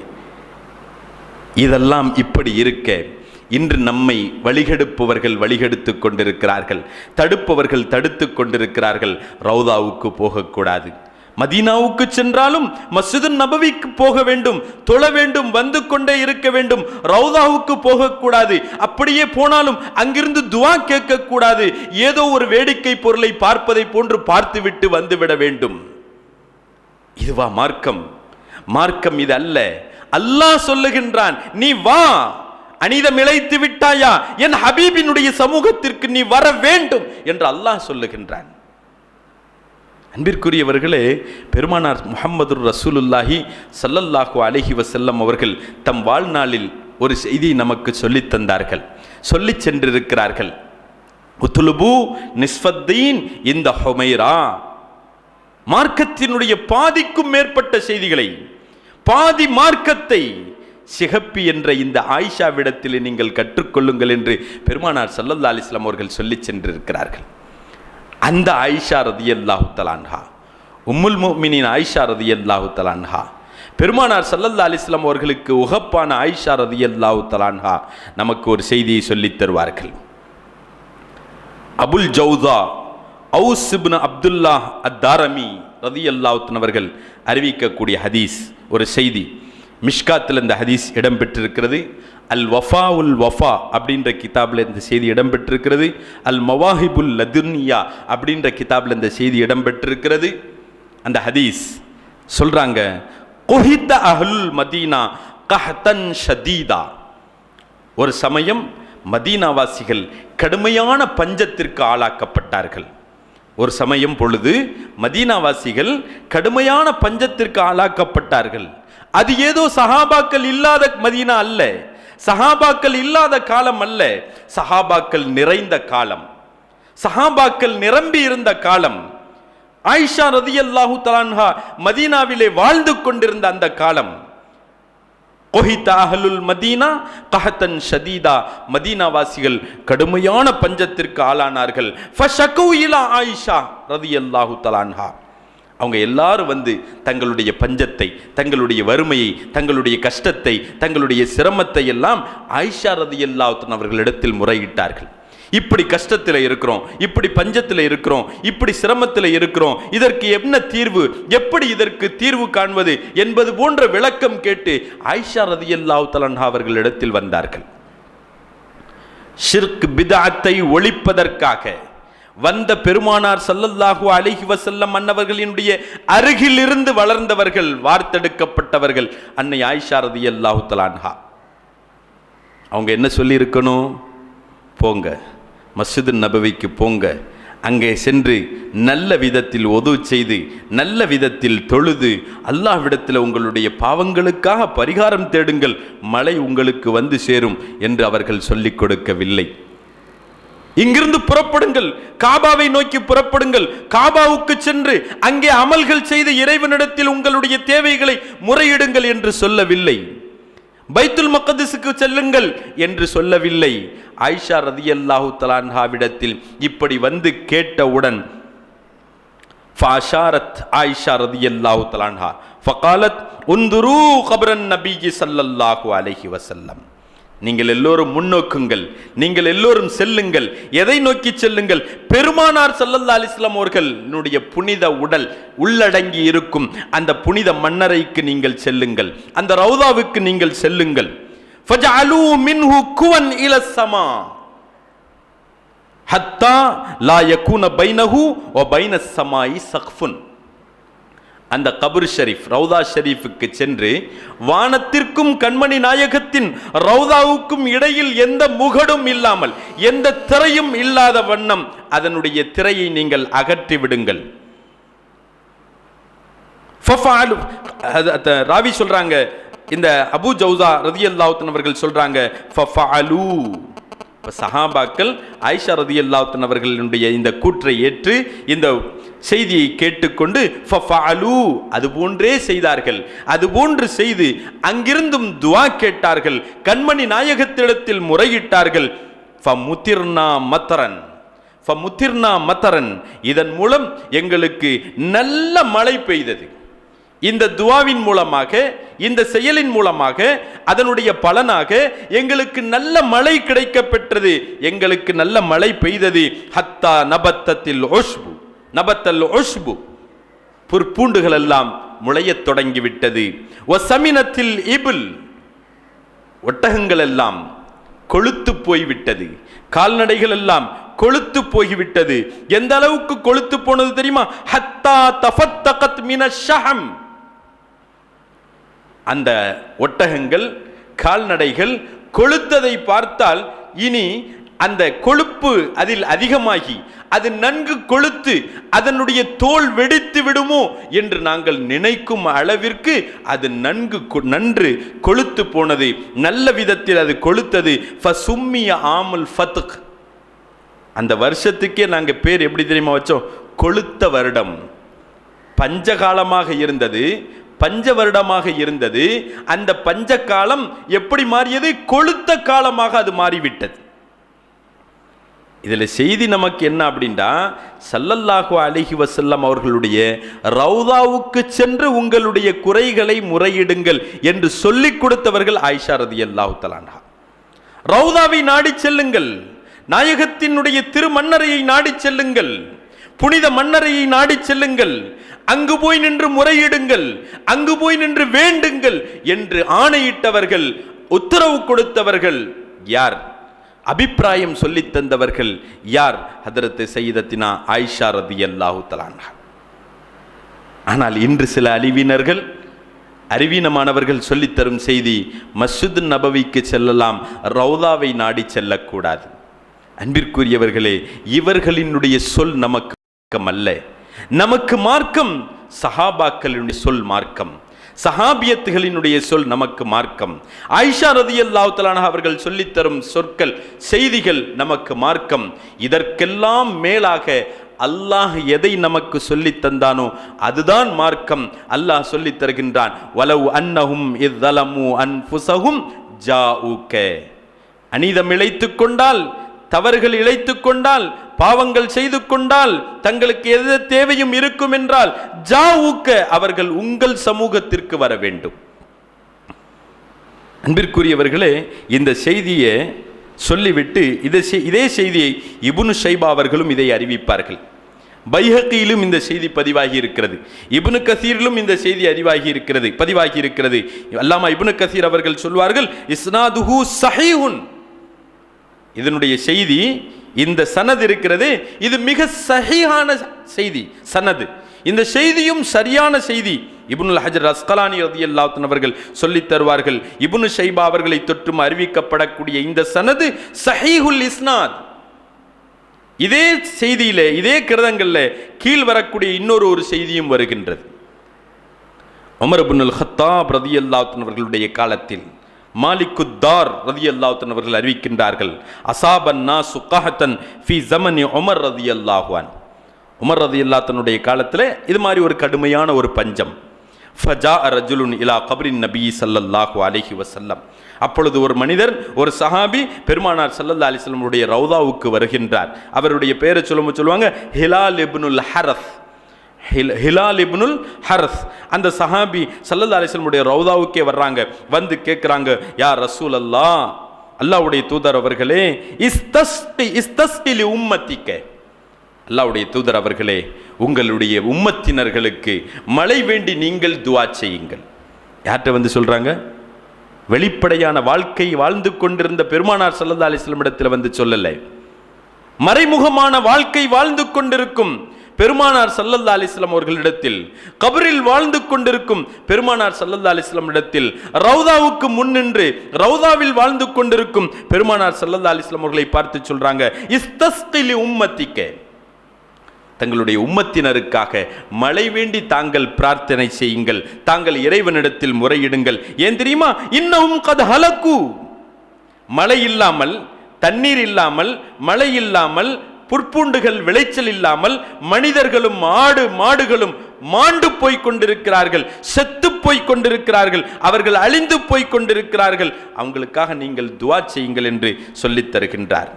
இதெல்லாம் இப்படி இருக்க இன்று நம்மை வழிகெடுப்பவர்கள் வழிகெடுத்துக் கொண்டிருக்கிறார்கள், தடுப்பவர்கள் தடுத்து கொண்டிருக்கிறார்கள். ரௌதாவுக்கு போகக்கூடாது, மதீனாவுக்கு சென்றாலும் மஸ்ஜிதுன் நபவிக்கு போக வேண்டும், தொழ வேண்டும், வந்து கொண்டே இருக்க வேண்டும். ரௌதாவுக்கு போகக்கூடாது, அப்படியே போனாலும் அங்கிருந்து துஆ கேட்கக்கூடாது. ஏதோ ஒரு வேடிக்கை பொருளை பார்ப்பதை போன்று பார்த்துவிட்டு வந்துவிட வேண்டும். இதுவா மார்க்கம்? மார்க்கம் இது அல்ல. அல்லாஹ் சொல்லுகின்றான், நீ வா, அனிதம் இழைத்து விட்டாயா, என் ஹபீபினுடைய சமூகத்திற்கு நீ வர வேண்டும் என்று அல்லாஹ் சொல்லுகின்றான். அன்பிற்குரியவர்களே, பெருமானார் முஹம்மது ரசூலுல்லாஹி ஸல்லல்லாஹு அலைஹி வஸல்லம் அவர்கள் தம் வாழ்நாளில் ஒரு செய்தியை நமக்கு சொல்லித் தந்தார்கள், சொல்லிச் சென்றிருக்கிறார்கள். உத்லுபு நிஸ்ஃபத்தீன் இந்த ஹுமைரா, மார்க்கத்தினுடைய பாதிக்கும் மேற்பட்ட செய்திகளை, பாதி மார்க்கத்தை சிகப்பி என்ற இந்த ஆயிஷாவிடத்தில் நீங்கள் கற்றுக்கொள்ளுங்கள் என்று பெருமானார் ஸல்லல்லாஹு அலைஹி வஸல்லம் அவர்கள் சொல்லிச் சென்றிருக்கிறார்கள். அந்த ஆயிஷா ரலியல்லாஹு தஆலா அன்ஹா, உம்முல் முஃமினீன் ஆயிஷா ரலியல்லாஹு தஆலா அன்ஹா, பெருமானார் ஸல்லல்லாஹு அலைஹி வஸல்லம் அவர்களுக்கு உகப்பான ஆயிஷா ரலியல்லாஹு தஆலா அன்ஹா நமக்கு ஒரு செய்தியை சொல்லித் தருவார்கள். அபுல் ஜௌதா அவுஸ் இப்னு அப்துல்லாஹ் அத்தாரமி ரலியல்லாஹு தஆலா அவர்கள் அறிவிக்கக்கூடிய ஹதீஸ், ஒரு செய்தி. மிஷ்காத்தில் இந்த ஹதீஸ் இடம்பெற்றிருக்கிறது. அல் வஃபா உல் வஃபா அப்படின்ற கிதாபில் இந்த செய்தி இடம்பெற்றிருக்கிறது. அல் மவாஹிபுல் லதுன்யா அப்படின்ற கிதாபில் இந்த செய்தி இடம்பெற்றிருக்கிறது. அந்த ஹதீஸ் சொல்றாங்க, குஹித்த அஹ்லுல் மதீனா கஹ்தன் ஷதீதா. ஒரு சமயம் மதீனாவாசிகள் கடுமையான பஞ்சத்திற்கு ஆளாக்கப்பட்டார்கள். ஒரு சமயம் பொழுது மதீனாவாசிகள் கடுமையான பஞ்சத்திற்கு ஆளாக்கப்பட்டார்கள். அது ஏதோ சஹாபாக்கள் இல்லாத மதீனா அல்ல, சஹாபாக்கள் இல்லாத காலம் அல்ல, சஹாபாக்கள் நிறைந்த காலம், சஹாபாக்கள் நிரம்பி இருந்த காலம். ஆயிஷா ரலியல்லாஹு தஆலா அன்ஹா மதீனாவிலே வாழ்ந்து கொண்டிருந்த அந்த காலம். குஹித அஹ்லுல் மதீனா கஹ்தன் ஷதீதா. மதீனாவாசிகள் கடுமையான பஞ்சத்திற்கு ஆளானார்கள். ஃபஷகு இலா ஆயிஷா ரலியல்லாஹு தஆலா அன்ஹா. அவங்க எல்லாரும் வந்து தங்களுடைய பஞ்சத்தை, தங்களுடைய வறுமையை, தங்களுடைய கஷ்டத்தை, தங்களுடைய சிரமத்தை எல்லாம் ஆயிஷா ரலியல்லாஹு தஆலா அவர்களிடத்தில் முறையிட்டார்கள். இப்படி கஷ்டத்தில் இருக்கிறோம், இப்படி பஞ்சத்தில் இருக்கிறோம், இப்படி சிரமத்தில் இருக்கிறோம், இதற்கு என்ன தீர்வு, எப்படி இதற்கு தீர்வு காண்பது என்பது போன்ற விளக்கம் கேட்டு ஆயிஷா ரலியல்லாஹு தஆலா அன்ஹா அவர்களிடத்தில் வந்தார்கள். ஷிர்க் பித்அத்தை ஒழிப்பதற்காக வந்த பெருமானார் ஸல்லல்லாஹு அலைஹி வஸல்லம் அன்னவர்களினுடைய அருகில் இருந்து வளர்ந்தவர்கள், வார்த்தெடுக்கப்பட்டவர்கள் அன்னை ஆயிஷா ரலியல்லாஹு தஆலா அன்ஹா. அவங்க என்ன சொல்லி இருக்கணும்? போங்க, மஸ்ஜிது நபவிக்கு போங்க, அங்கே சென்று நல்ல விதத்தில் ஒது செய்து நல்ல விதத்தில் தொழுது அல்லாஹ்விடத்தில் உங்களுடைய பாவங்களுக்காக பரிகாரம் தேடுங்கள், மழை உங்களுக்கு வந்து சேரும் என்று அவர்கள் சொல்லிக் கொடுக்கவில்லை. இங்கிருந்து புறப்படுங்கள், காபாவை நோக்கி புறப்படுங்கள், காபாவுக்கு சென்று அங்கே அமல்கள் செய்து இறைவனிடத்தில் உங்களுடைய தேவைகளை முறையிடுங்கள் என்று சொல்லவில்லை. பைத்துல் மக்திஸுக்கு செல்லுங்கள் என்று சொல்லவில்லை. ஆயிஷா ரலியல்லாஹு தஆலா அன்ஹாவிடத்தில் இப்படி வந்து கேட்டவுடன் ஃபாஷாரத் ஆயிஷா ரலியல்லாஹு தஆலா அன்ஹா ஃபகாலத் உன்துரு கப்ரன் நபி ஸல்லல்லாஹு அலைஹி வஸல்லம். நீங்கள் எல்லோரும் முன்னோக்குங்கள், நீங்கள் எல்லோரும் செல்லுங்கள். எதை நோக்கி செல்லுங்கள்? பெருமானார் ஸல்லல்லாஹு அலைஹி வஸல்லம் அவர்களுடைய புனித உடல் உள்ளடங்கி இருக்கும் அந்த புனித மன்னரைக்கு நீங்கள் செல்லுங்கள், அந்த ரவுதாவுக்கு நீங்கள் செல்லுங்கள். ஃபஜஅலூ மின்ஹு குவன் இலஸ் ஸமா ஹத்தா லா யகூன பைனஹு வ பைனஸ் ஸமாஇ ஸக்ஃபுன். அந்த கபர் ஷரீஃப், ரவுதா ஷரீஃபுக்கு சென்று வானத்திற்கும் கண்மணி நாயகத்தின் ரவுதாவுக்கும் இடையில் எந்த முகடும் இல்லாமல், எந்த திரையும் இல்லாத வண்ணம் அதனுடைய திரையை நீங்கள் அகற்றி விடுங்கள். ராவி சொல்றாங்க, இந்த அபு ஜௌசா ரலியல்லாஹு தஆலா அவர்கள் சொல்றாங்க, ஃபஃஅலூ. சஹாபாக்கள் ஆயிஷா ரலியல்லாஹு தஆலா அவர்களுடைய இந்த கூற்றை ஏற்று இந்த செய்தியை கேட்டுக்கொண்டு ஃபஃஅலூ, அதுபோன்றே செய்தார்கள். அதுபோன்று செய்து அங்கிருந்தும் துஆ கேட்டார்கள், கண்மணி நாயகத்திடத்தில் முறையிட்டார்கள். ஃபமுத்திர்னா மத்தரன், ஃபமுத்திர்னா மத்தரன். இதன் மூலம் எங்களுக்கு நல்ல மழை பெய்தது. இந்த துஆவின் மூலமாக, இந்த செயலின் மூலமாக, அதனுடைய பலனாக எங்களுக்கு நல்ல மழை கிடைக்க பெற்றது, எங்களுக்கு நல்ல மழை பெய்தது. ஹத்தா நபத்தத்தில் உஷ்பு, நபத்தல் உஷ்பு, புற்பூண்டுகள் எல்லாம் முளையத் தொடங்கிவிட்டது. வசமினத்தில் இபுல், ஒட்டகங்கள் எல்லாம் கொழுத்து போய்விட்டது, கால்நடைகள் எல்லாம் கொழுத்து போய்விட்டது. எந்த அளவுக்கு கொழுத்து போனது தெரியுமா? ஹத்தா தஃபத்தகத் மினஷ் ஷஹம். அந்த ஒட்டகங்கள், கால்நடைகள் கொழுத்ததை பார்த்தால் இனி அந்த கொழுப்பு அதில் அதிகமாகி அது நன்கு கொழுத்து அதனுடைய தோல் வெடித்து விடுமோ என்று நாங்கள் நினைக்கும் அளவிற்கு அது நன்று கொழுத்து போனது. நல்ல விதத்தில் அது கொழுத்தது. ஃபசும்மிய ஆமுல் ஃபத்க். அந்த வருஷத்துக்கே நாங்கள் பேர் எப்படி தெரியுமா வச்சோம்? கொழுத்த வருடம். பஞ்சகாலமாக இருந்தது, பஞ்ச வருடமாக இருந்தது. அந்த பஞ்ச காலம் எப்படி மாறியது? கொழுத்த காலமாக அது மாறிவிட்டது. இதில் செய்தி நமக்கு என்ன அப்படின்னா, ஸல்லல்லாஹு அலைஹி வஸல்லம் அவர்களுடைய ரௌதாவுக்கு சென்று உங்களுடைய குறைகளை முறையிடுங்கள் என்று சொல்லிக் கொடுத்தவர்கள் ஆயிஷா ரலியல்லாஹு தஆலா அன்ஹா. ரௌதாவை நாடி செல்லுங்கள், நாயகத்தினுடைய திருமன்னரையை நாடி செல்லுங்கள், புனித மன்னரையை நாடி செல்லுங்கள், அங்கு போய் நின்று முறையிடுங்கள், அங்கு போய் நின்று வேண்டுங்கள் என்று ஆணையிட்டவர்கள், உத்தரவு கொடுத்தவர்கள் யார்? அபிப்பிராயம் சொல்லித் தந்தவர்கள் யார்? ஹதரத் சையதத்தினா ஆயிஷா ரலியல்லாஹு தஆலா அன்ஹா. ஆனால் இன்று சில அறிவீனமானவர்கள் சொல்லித்தரும் செய்தி, மஸ்ஜித் நபவிக்கு செல்லலாம், ரௌதாவை நாடி செல்லக்கூடாது. அன்பிற்குரியவர்களே, இவர்களினுடைய சொல் நமக்கு மார்க்கம் அல்ல. நமக்கு மார்க்கம் சஹாபாக்களினுடைய சொல் மார்க்கம், சஹாபியத்துகளினுடைய சொல் நமக்கு மார்க்கம். ஆயிஷா ரலியல்லாஹு தஆலா அன்ஹா அவர்கள் சொல்லித்தரும் சொற்கள், செய்திகள் நமக்கு மார்க்கம். இதற்கெல்லாம் மேலாக அல்லாஹ் எதை நமக்கு சொல்லித் தந்தானோ அதுதான் மார்க்கம். அல்லாஹ் சொல்லித் தருகின்றான், வலவ் அன்னஹும் இஸ் ஸலமு அன்ஃபுஸஹும் ஜாஊக. அநீதம் இழைத்துக் கொண்டால், தவறுகள் இழைத்துக் கொண்டால், பாவங்கள் செய்து கொண்டால், தங்களுக்கு எது தேவையும் இருக்கும் என்றால் ஜாஊக, அவர்கள் உங்கள் சமூகத்திற்கு வர வேண்டும். அன்பிற்குரியவர்களே, இந்த செய்தியை சொல்லிவிட்டு இதே செய்தியை இப்னு ஷைபா அவர்களும் இதை அறிவிப்பார்கள். பைஹக்கியிலும் இந்த செய்தி பதிவாகி இருக்கிறது, இப்னு கசீரிலும் இந்த செய்தி பதிவாகி இருக்கிறது. அல்லாமா இப்னு கசீர் அவர்கள் சொல்வார்கள், இஸ்னாதுஹு ஸஹீஹுன். இதனுடைய செய்தி, இந்த சனது இருக்கிறது, இது மிக சஹீஹான செய்தி சனது. இந்த செய்தியும் சரியான செய்தி. இப்னுல் ஹஜர் அஸ்கலானி ரலியல்லாஹு அன்ஹு அவர்கள் சொல்லித் தருவார்கள், இப்னு ஷைபா அவர்களை தொற்றும் அறிவிக்கப்படக்கூடிய இந்த சனது ஸஹீஹுல் இஸ்னாத். இதே செய்தியிலே, இதே கிரதங்கள்ல கீழ் வரக்கூடிய இன்னொரு செய்தியும் வருகின்றது. உமர் இப்னுல் ஹத்தாப் ரலியல்லாஹு அன்ஹு அவர்களுடைய காலத்தில் மாலிக்குத்தார் ரலியல்லாஹு அன்ஹு அவர்கள் அறிவிக்கின்றார்கள், அஸாபன் நாஸு கஹதன் ஃபீ ஸமனி உமர் ரலியல்லாஹு அன்ஹு. உமர் ரலியல்லாஹு அன்ஹுடைய காலத்தில் இது மாதிரி ஒரு கடுமையான ஒரு பஞ்சம். ஃபஜா ரஜுலுன் இலா கப்ரின் நபி ஸல்லல்லாஹு அலைஹி வஸல்லம். அப்பொழுது ஒரு மனிதர், ஒரு சஹாபி பெருமானார் ஸல்லல்லாஹு அலைஹி வஸல்லமுடைய ரௌதாவுக்கு வருகின்றார். அவருடைய பெயரை சொல்லுவாங்க ஹிலால் இப்னுல் ஹரஸ். ஹிலால் இப்னுல் ஹரஸ் அந்த சஹாபி ஸல்லல்லாஹு அலைஹி வஸல்லமுடைய ரௌதாவுக்கே வர்றாங்க. வந்து கேட்குறாங்க, யா ரசூலல்லாஹ், அல்லாஹ்வுடைய தூதர் அவர்களே, இஸ்தஸ்கி லி உம்மத்திக. அல்லாஹ்வுடைய தூதர் அவர்களே, உங்களுடைய உம்மத்தினர்களுக்கு மழை வேண்டி நீங்கள் துஆ செய்யுங்கள். யார்கிட்ட வந்து சொல்றாங்க? வெளிப்படையான வாழ்க்கை வாழ்ந்து கொண்டிருந்த பெருமானார் ஸல்லல்லாஹு அலைஹி வஸல்லம் இடத்தில் வந்து சொல்லல. மறைமுகமான வாழ்க்கை வாழ்ந்து கொண்டிருக்கும் பெருமானார் ஸல்லல்லாஹு அலைஹி வஸல்லம் அவர்களிடத்தில், கபரில் வாழ்ந்து கொண்டிருக்கும் பெருமானார் ஸல்லல்லாஹு அலைஹி வஸல்லம் இடத்தில், ரௌதாவுக்கு முன்னின்று ரௌதாவில் வாழ்ந்து கொண்டிருக்கும் பெருமானார் ஸல்லல்லாஹு அலைஹி வஸல்லம் அவர்களை பார்த்து சொல்றாங்க, இஸ்தஸ்கி லி உம்மத்திக. தங்களுடைய உம்மத்தினருக்காக மழை வேண்டி தாங்கள் பிரார்த்தனை செய்யுங்கள், தாங்கள் இறைவனிடத்தில் முறையிடுங்கள். ஏன் தெரியுமா? இன்னஹும் கத் ஹலகு. மழை இல்லாமல், தண்ணீர் இல்லாமல், மழை இல்லாமல், புற்பூண்டுகள் விளைச்சல் இல்லாமல் மனிதர்களும் மாடுகளும் மாண்டு போய் கொண்டிருக்கிறார்கள், செத்து போய் கொண்டிருக்கிறார்கள், அவர்கள் அழிந்து போய் கொண்டிருக்கிறார்கள். அவங்களுக்காக நீங்கள் துஆ செய்யுங்கள் என்று சொல்லித் தருகின்றார்,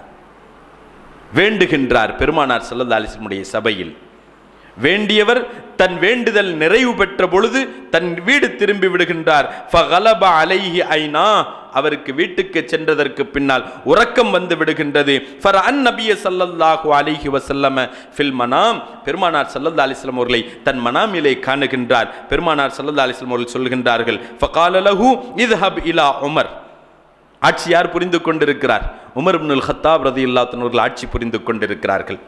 வேண்டுகின்றார். பெருமானார் ஸல்லல்லாஹு அலைஹி வஸல்லம் சபையில் வேண்டியவர் தன் வேண்டுதல் நிறைவு பெற்ற பொழுது தன் வீடு திரும்பி விடுகின்றார். ஃபகலப அலைஹி ஐனா. அவருக்கு வீட்டுக்கு சென்றதற்கு பின்னால் உறக்கம் வந்து விடுகின்றது. ஃபரஅன் நபிய ஸல்லல்லாஹு அலைஹி வஸல்லம் ஃபில் மனாம். பெருமானார் ஸல்லல்லாஹு அலைஹி வஸல்லம் அவர்களை தன் மனாமிலே காணுகின்றார். பெருமானார் ஸல்லல்லாஹு அலைஹி வஸல்லம் அவர்கள் சொல்கின்றார்கள், ஃபகால லஹு இத்ஹப் இலா உமர். ஆட்சி யார் புரிந்து கொண்டிருக்கிறார்? உமர் இப்னுல் ஹத்தாப் ரலியல்லாஹு அன்ஹு அவர்கள் ஆட்சி புரிந்து கொண்டிருக்கிறார்கள்.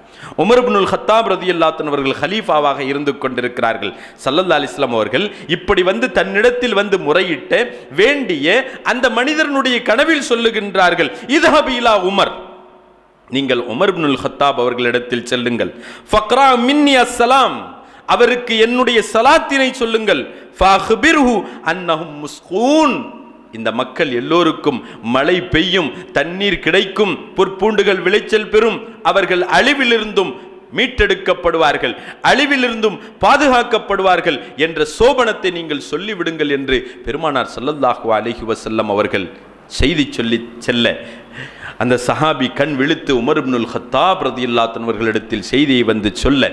உமர் இப்னுல் ஹத்தாப் ரலியல்லாஹு அன்ஹு அவர்கள் ஹலீஃபாவாக இருந்து கொண்டிருக்கிறார்கள். ஸல்லல்லாஹு அலைஹி வஸல்லம் அவர்கள் இப்படி வந்து தன்னிடத்தில் வந்து முறையிட்ட வேண்டிய அந்த மனிதனுடைய கனவில் சொல்லுகின்றார்கள், இத்ஹப் இலா உமர், நீங்கள் உமர் இப்னுல் ஹத்தாப் அவர்களிடத்தில் செல்லுங்கள். ஃபக்ரா மின்னி அஸ்ஸலாம், அவருக்கு என்னுடைய சலாத்தினை சொல்லுங்கள். ஃபஅக்பிர்ஹு அன்னஹும் முஸ்கூன், இந்த மக்கள் எல்லோருக்கும் மழை பெய்யும், தண்ணீர் கிடைக்கும், புற்பூண்டுகள் விளைச்சல் பெறும், அவர்கள் அழிவிலிருந்தும் மீட்டெடுக்கப்படுவார்கள், அழிவிலிருந்தும் பாதுகாக்கப்படுவார்கள் என்ற சோபனத்தை நீங்கள் சொல்லிவிடுங்கள் என்று பெருமானார் ஸல்லல்லாஹு அலைஹி வஸல்லம் அவர்கள் செய்தி சொல்லி செல்ல அந்த சஹாபி கண் விழித்து உமர் இப்னுல் கத்தாப் ரலியல்லாஹு அன்ஹு அவர்களிடத்தில் செய்தியை வந்து சொல்ல,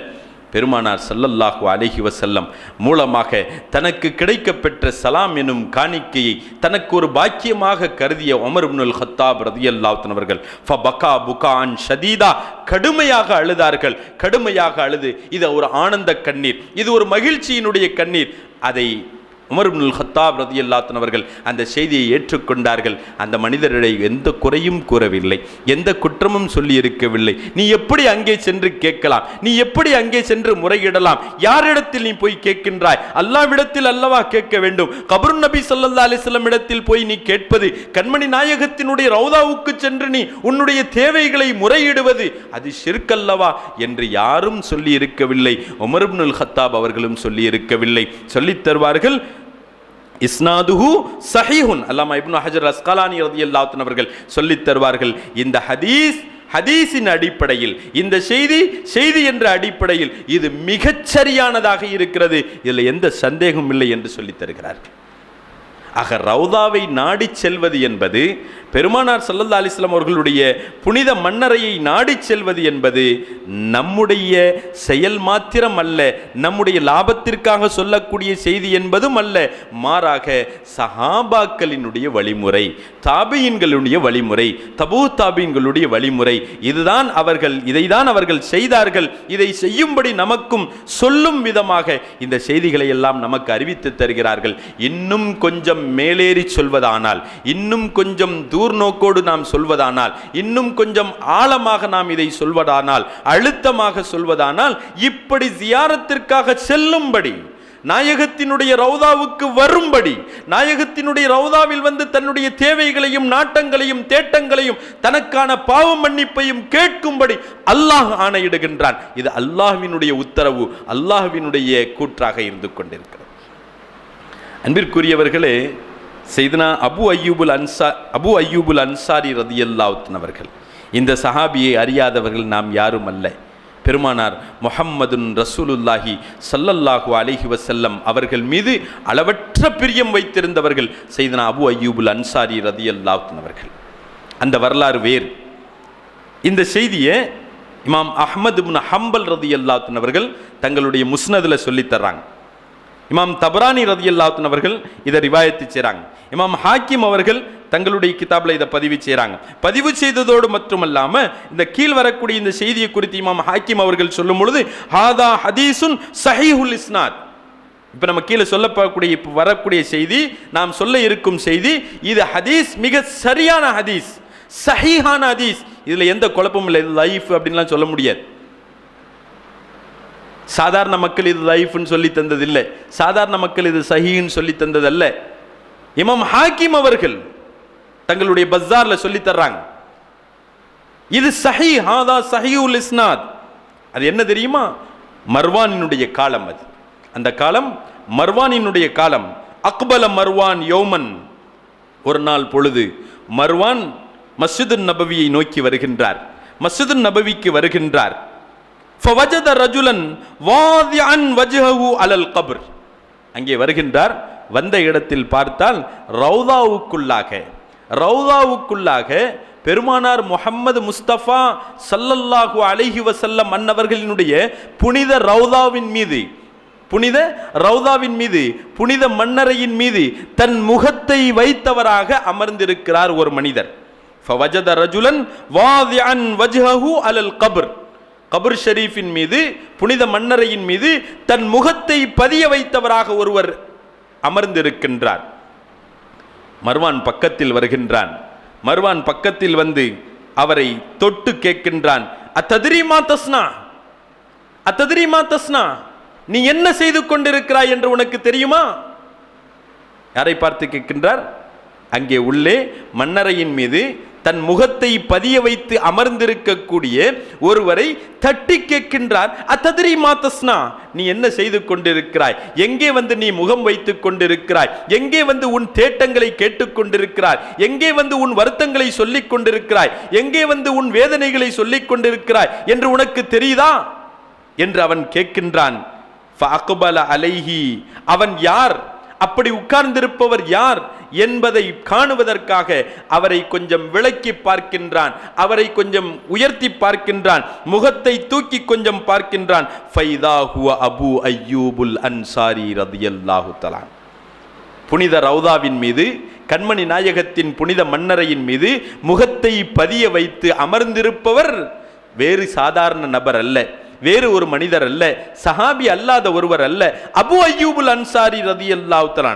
பெருமானார் ஸல்லல்லாஹு அலைஹி வஸல்லம் மூலமாக தனக்கு கிடைக்கப்பெற்ற சலாம் எனும் காணிக்கையை தனக்கு ஒரு பாக்கியமாக கருதிய உமர் இப்னுல் கத்தாப் ரலியல்லாஹு அன்ஹு அவர்கள் ஃபபகா புகான் ஷதீதா, கடுமையாக அழுதார்கள். கடுமையாக அழுது, இது ஒரு ஆனந்த கண்ணீர், இது ஒரு மகிழ்ச்சியினுடைய கண்ணீர். அதை உமர் இப்னுல் கத்தாப் ரலியல்லாஹு அன்ஹு அவர்கள் அந்த செய்தியை ஏற்றுக்கொண்டார்கள். அந்த மனிதரிடையே எந்த குறையும் கூறவில்லை, எந்த குற்றமும் சொல்லி இருக்கவில்லை. நீ எப்படி அங்கே சென்று கேட்கலாம், நீ எப்படி அங்கே சென்று முறையிடலாம், யாரிடத்தில் நீ போய் கேட்கின்றாய்? அல்லாஹ்விடத்தில் அல்லவா கேட்க வேண்டும். கபர் நபி ஸல்லல்லாஹு அலைஹி வஸல்லம் இடத்தில் போய் நீ கேட்பது, கண்மணி நாயகத்தினுடைய ரவுதாவுக்கு சென்று நீ உன்னுடைய தேவைகளை முறையிடுவது, அது ஷிர்க் அல்லவா என்று யாரும் சொல்லி இருக்கவில்லை. உமர் இப்னுல் கத்தாப் அவர்களும் சொல்லி இருக்கவில்லை. சொல்லித் தருவார்கள், இஸ்னாதுஹு ஸஹீஹுன். அல்லாமா இப்னு ஹஜர் அஸ்கலானி ரலியல்லாஹு அன்ஹு அவர்கள் சொல்லித் தருவார்கள், இந்த ஹதீஸின் அடிப்படையில், இந்த செய்தி என்ற அடிப்படையில் இது மிகச் சரியானதாக இருக்கிறது, இதில் எந்த சந்தேகமும் இல்லை என்று சொல்லித் தருகிறார்கள். ஆக ரவுதாவை நாடி செல்வது என்பது, பெருமானார் ஸல்லல்லாஹு அலைஹி வஸல்லம் அவர்களுடைய புனித மண்ணறையை நாடி செல்வது என்பது நம்முடைய செயல் மாத்திரம் அல்ல, நம்முடைய லாபத்திற்காக சொல்லக்கூடிய செய்தி என்பதும் அல்ல. மாறாக சஹாபாக்களினுடைய வழிமுறை, தாபியின்களுடைய வழிமுறை, தபூ தாபியின்களுடைய வழிமுறை, இதைதான் அவர்கள் செய்தார்கள். இதை செய்யும்படி நமக்கும் சொல்லும் விதமாக இந்த செய்திகளை எல்லாம் நமக்கு அறிவித்து தருகிறார்கள். இன்னும் கொஞ்சம் மேலேறி சொல்வதானால், இன்னும் கொஞ்சம் தூர்நோக்கோடு நாம் சொல்வதானால், இன்னும் கொஞ்சம் ஆழமாக நாம் இதை சொல்வதானால், அழுத்தமாக சொல்வதானால், இப்படி ஜியாரத்திற்காக செல்லும்படி, நாயகத்தினுடைய ரவுதாவுக்கு வரும்படி, நாயகத்தினுடைய ரவுதாவில் வந்து தன்னுடைய தேவைகளையும் நாட்டங்களையும் தேட்டங்களையும் தனக்கான பாவ மன்னிப்பையும் கேட்கும்படி அல்லாஹ் ஆணையிடுகின்றான். இது அல்லாஹ்வினுடைய உத்தரவு, அல்லாஹ்வினுடைய கூற்றாக இருந்து கொண்டிருக்கிறது. அன்பிற்குரியவர்களே, சையதுனா அபு அய்யூபுல் அன்சாரி ரலியல்லாஹு அன்ஹு அவர்கள், இந்த சஹாபியை அறியாதவர்கள் நாம் யாரும் அல்ல. பெருமானார் முஹம்மதுன் ரசூலுல்லாஹி ஸல்லல்லாஹு அலைஹி வஸல்லம் அவர்கள் மீது அளவற்ற பிரியம் வைத்திருந்தவர்கள் சையதுனா அபு அய்யூபுல் அன்சாரி ரலியல்லாஹு அன்ஹு அவர்கள். அந்த வரலாறு வேறு. இந்த செய்தியை இமாம் அஹ்மத் இப்னு ஹம்பல் ரலியல்லாஹு அன்ஹு அவர்கள் தங்களுடைய முஸ்னதில் சொல்லித் தர்றாங்க. இமாம் தபரானி ரலியல்லாஹு அன்ஹு அவர்கள் இதை ரிவாயத்து செய்கிறாங்க. இமாம் ஹாக்கிம் அவர்கள் தங்களுடைய கிதாபில் இதை பதிவு செய்கிறாங்க. பதிவு செய்ததோடு மட்டுமல்லாமல் இந்த கீழ் வரக்கூடிய இந்த செய்தியை குறித்து இமாம் ஹாக்கிம் அவர்கள் சொல்லும் பொழுது, ஹாதா ஹதீசுன் ஸஹீஹுல் இஸ்னாத். இப்போ நம்ம கீழே சொல்லப்படக்கூடிய, இப்போ வரக்கூடிய செய்தி, நாம் சொல்ல இருக்கும் செய்தி, இது ஹதீஸ் மிக சரியான ஹதீஸ், ஸஹீஹான ஹதீஸ். இதில் எந்த குழப்பமும் இல்லை. இது லைஃப் அப்படின்லாம் சொல்ல முடியாது. சாதாரண மக்கள் இது லைஃப்னு சொல்லி தந்ததில்லை, சாதாரண மக்கள் இது சஹீன்னு சொல்லி தந்ததல்ல. இமாம் ஹாக்கிம் அவர்கள் தங்களுடைய பஸார்ல சொல்லி தர்றாங்க, இது ஸஹீஹ், ஹாதா ஸஹீஹுல் இஸ்னாத். அது என்ன தெரியுமா? மர்வானினுடைய காலம். அது அந்த காலம் மர்வானினுடைய காலம். அக்பல மர்வான் யௌமன், ஒரு நாள் பொழுது மர்வான் மஸ்ஜிது நபவியை நோக்கி வருகின்றார். மஸ்ஜிது நபவிக்கு வருகின்றார். ஃபவஜத ரஜுலன் வாதிஅன் வஜ்ஹஹு அலல் கப்ர். அங்கே வருகின்றார். வந்த இடத்தில் பார்த்தால் ரவுதாவுக்குள்ளாக பெருமானார் முஹம்மது முஸ்தபா ஸல்லல்லாஹு அலைஹி வஸல்லம் அன்னவர்களினுடைய புனித ரவுதாவின் மீது புனித மண்ணறையின் மீது தன் முகத்தை வைத்தவராக அமர்ந்திருக்கிறார் ஒரு மனிதர். ஃபவஜத ரஜுலன் வாதிஅன் வஜ்ஹஹு அலல் கப்ர். கபர் ஷரீஃபின் மீது, புனித மண்ணறையின் மீது தன் முகத்தை பதிய வைத்தவராக ஒருவர் அமர்ந்திருக்கின்றார். மர்வான் பக்கத்தில் வருகின்றான். மர்வான் பக்கத்தில் வந்து அவரை தொட்டு கேட்கின்றான், அத்தத்ரி மா தஸ்னா, நீ என்ன செய்து கொண்டிருக்கிறாய் என்று உனக்கு தெரியுமா? யாரை பார்த்து கேட்கின்றார்? அங்கே உள்ளே மண்ணறையின் மீது தன் முகத்தை பதிய வைத்து அமர்ந்திருக்கக்கூடிய ஒருவரை தட்டி கேட்கின்றார், அத்தத்ரி மா தஸ்னா, நீ என்ன செய்து கொண்டிருக்கிறாய்? எங்கே வந்து நீ முகம் வைத்துக் கொண்டிருக்கிறாய்? எங்கே வந்து உன் தேட்டங்களை கேட்டுக் கொண்டிருக்கிறாய்? எங்கே வந்து உன் வருத்தங்களை சொல்லிக் கொண்டிருக்கிறாய்? எங்கே வந்து உன் வேதனைகளை சொல்லிக் கொண்டிருக்கிறாய் என்று உனக்கு தெரியுதா என்று அவன் கேட்கின்றான். ஃபஅக்பல அலைஹி, அவன் யார்? அப்படி உட்கார்ந்திருப்பவர் யார் என்பதை காணுவதற்காக அவரை கொஞ்சம் விளக்கி பார்க்கின்றான், அவரை கொஞ்சம் உயர்த்தி பார்க்கின்றான், முகத்தை தூக்கி கொஞ்சம் பார்க்கின்றான். ஃபைதா ஹுவ அபு அய்யூபுல் அன்சாரி ரலியல்லாஹு தஆலா. புனித ரவுதாவின் மீது, கண்மணி நாயகத்தின் புனித மன்னரையின் மீது முகத்தை பதிய வைத்து அமர்ந்திருப்பவர் வேறு சாதாரண நபர் அல்ல, வேறு ஒரு மனிதர் அல்ல, சஹாபி அல்லாத ஒருவர் அல்ல, அபு அய்யூபுல் அன்சாரி ரலியல்லாஹு தஆலா.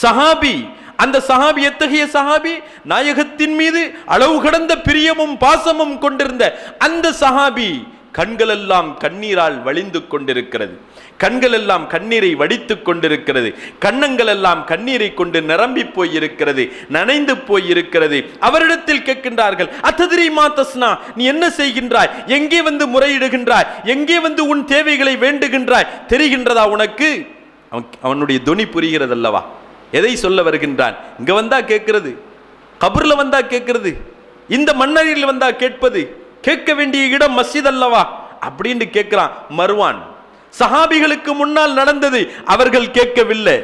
சஹாபி. அந்த சஹாபி எத்தகைய சஹாபி? நாயகத்தின் மீது அளவு கடந்த பிரியமும் பாசமும் கொண்டிருந்த அந்த சஹாபி கண்கள் எல்லாம் கண்ணீரால் வழிந்து கொண்டிருக்கிறது, கண்கள் எல்லாம் கண்ணீரை வடித்துக் கொண்டிருக்கிறது, கண்ணங்கள் எல்லாம் கண்ணீரை கொண்டு நிரம்பி போயிருக்கிறது, நனைந்து போயிருக்கிறது. அவரிடத்தில் கேட்கின்றார்கள், அத்ததிரி மா தஸ்னா, நீ என்ன செய்கின்றாய்? எங்கே வந்து முறையிடுகின்றாய்? எங்கே வந்து உன் தேவைகளை வேண்டுகின்றாய்? தெரிகின்றதா உனக்கு? அவனுடைய துணி புரிகிறது அல்லவா? எதை சொல்ல வருகின்றான்? இங்க வந்தா கேட்கிறது, கபர்ல வந்தா கேட்கிறது, இந்த மன்னரில் வந்தா கேட்பது, கேட்க வேண்டிய இடம் மஸ்ஜித் அல்லவா அப்படின்னு கேட்கிறான் மர்வான். சஹாபிகளுக்கு முன்னால் நடந்தது அவர்கள் கேட்கவில்லை.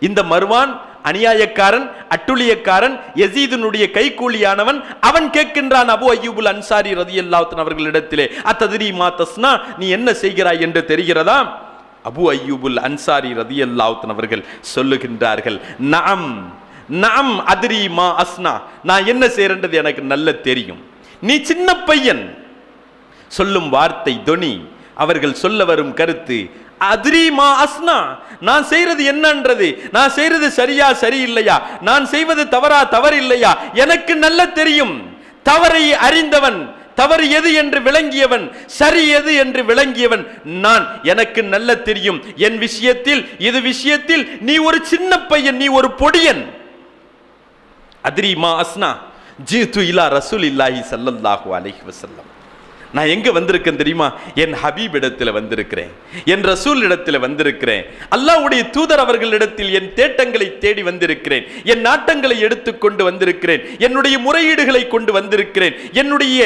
இந்த மர்வான் அநியாயக்காரன், அட்டுழியக்காரன், யசீதுனுடைய கைகூலியானவன். அவன் கேட்கின்றான் அபு அய்யூபுல் அன்சாரி ரலியல்லாஹு தஆலா அவர்களிடத்திலே, அத்தத்ரி மா தஸ்னா, நீ என்ன செய்கிறாய் என்று தெரிகிறதா? அபு அய்யூபுல் அன்சாரி ரலியல்லாஹு தஆலா அவர்கள் சொல்லுகின்றார்கள், நஅம் நஅம் அத்ரி மா அஸ்னா, நான் என்ன செய்யறது எனக்கு நல்ல தெரியும். நீ சின்ன பையன். சொல்லும் வார்த்தை தொனி, அவர்கள் சொல்ல வரும் கருத்து, அத்ரி மா அஸ்னா, நான் செய்யறது என்னன்றது, நான் செய்யறது சரியா சரியில்லையா, நான் செய்வது தவறா தவறில்லையா எனக்கு நல்ல தெரியும். தவறை அறிந்தவன், தவறு எது என்று விளங்கியவன், சரி எது என்று விளங்கியவன் நான். எனக்கு நல்ல தெரியும். என் விஷயத்தில், இது விஷயத்தில் நீ ஒரு சின்ன பையன், நீ ஒரு பொடியன். அத்ரி மா அஸ்னா ஜீது இலா ரசூலில்லாஹி ஸல்லல்லாஹு அலைஹி வஸல்லம். நான் எங்க வந்திருக்கேன் தெரியுமா? என் ஹபீப் இடத்துல வந்திருக்கிறேன், என் ரசூல் இடத்துல வந்திருக்கிறேன், அல்லாஹ்வுடைய தூதர் அவர்களிடத்தில் என் தேட்டங்களை தேடி வந்திருக்கிறேன், என் நாட்டங்களை எடுத்துக்கொண்டு வந்திருக்கிறேன், என்னுடைய முறையீடுகளை கொண்டு வந்திருக்கிறேன், என்னுடைய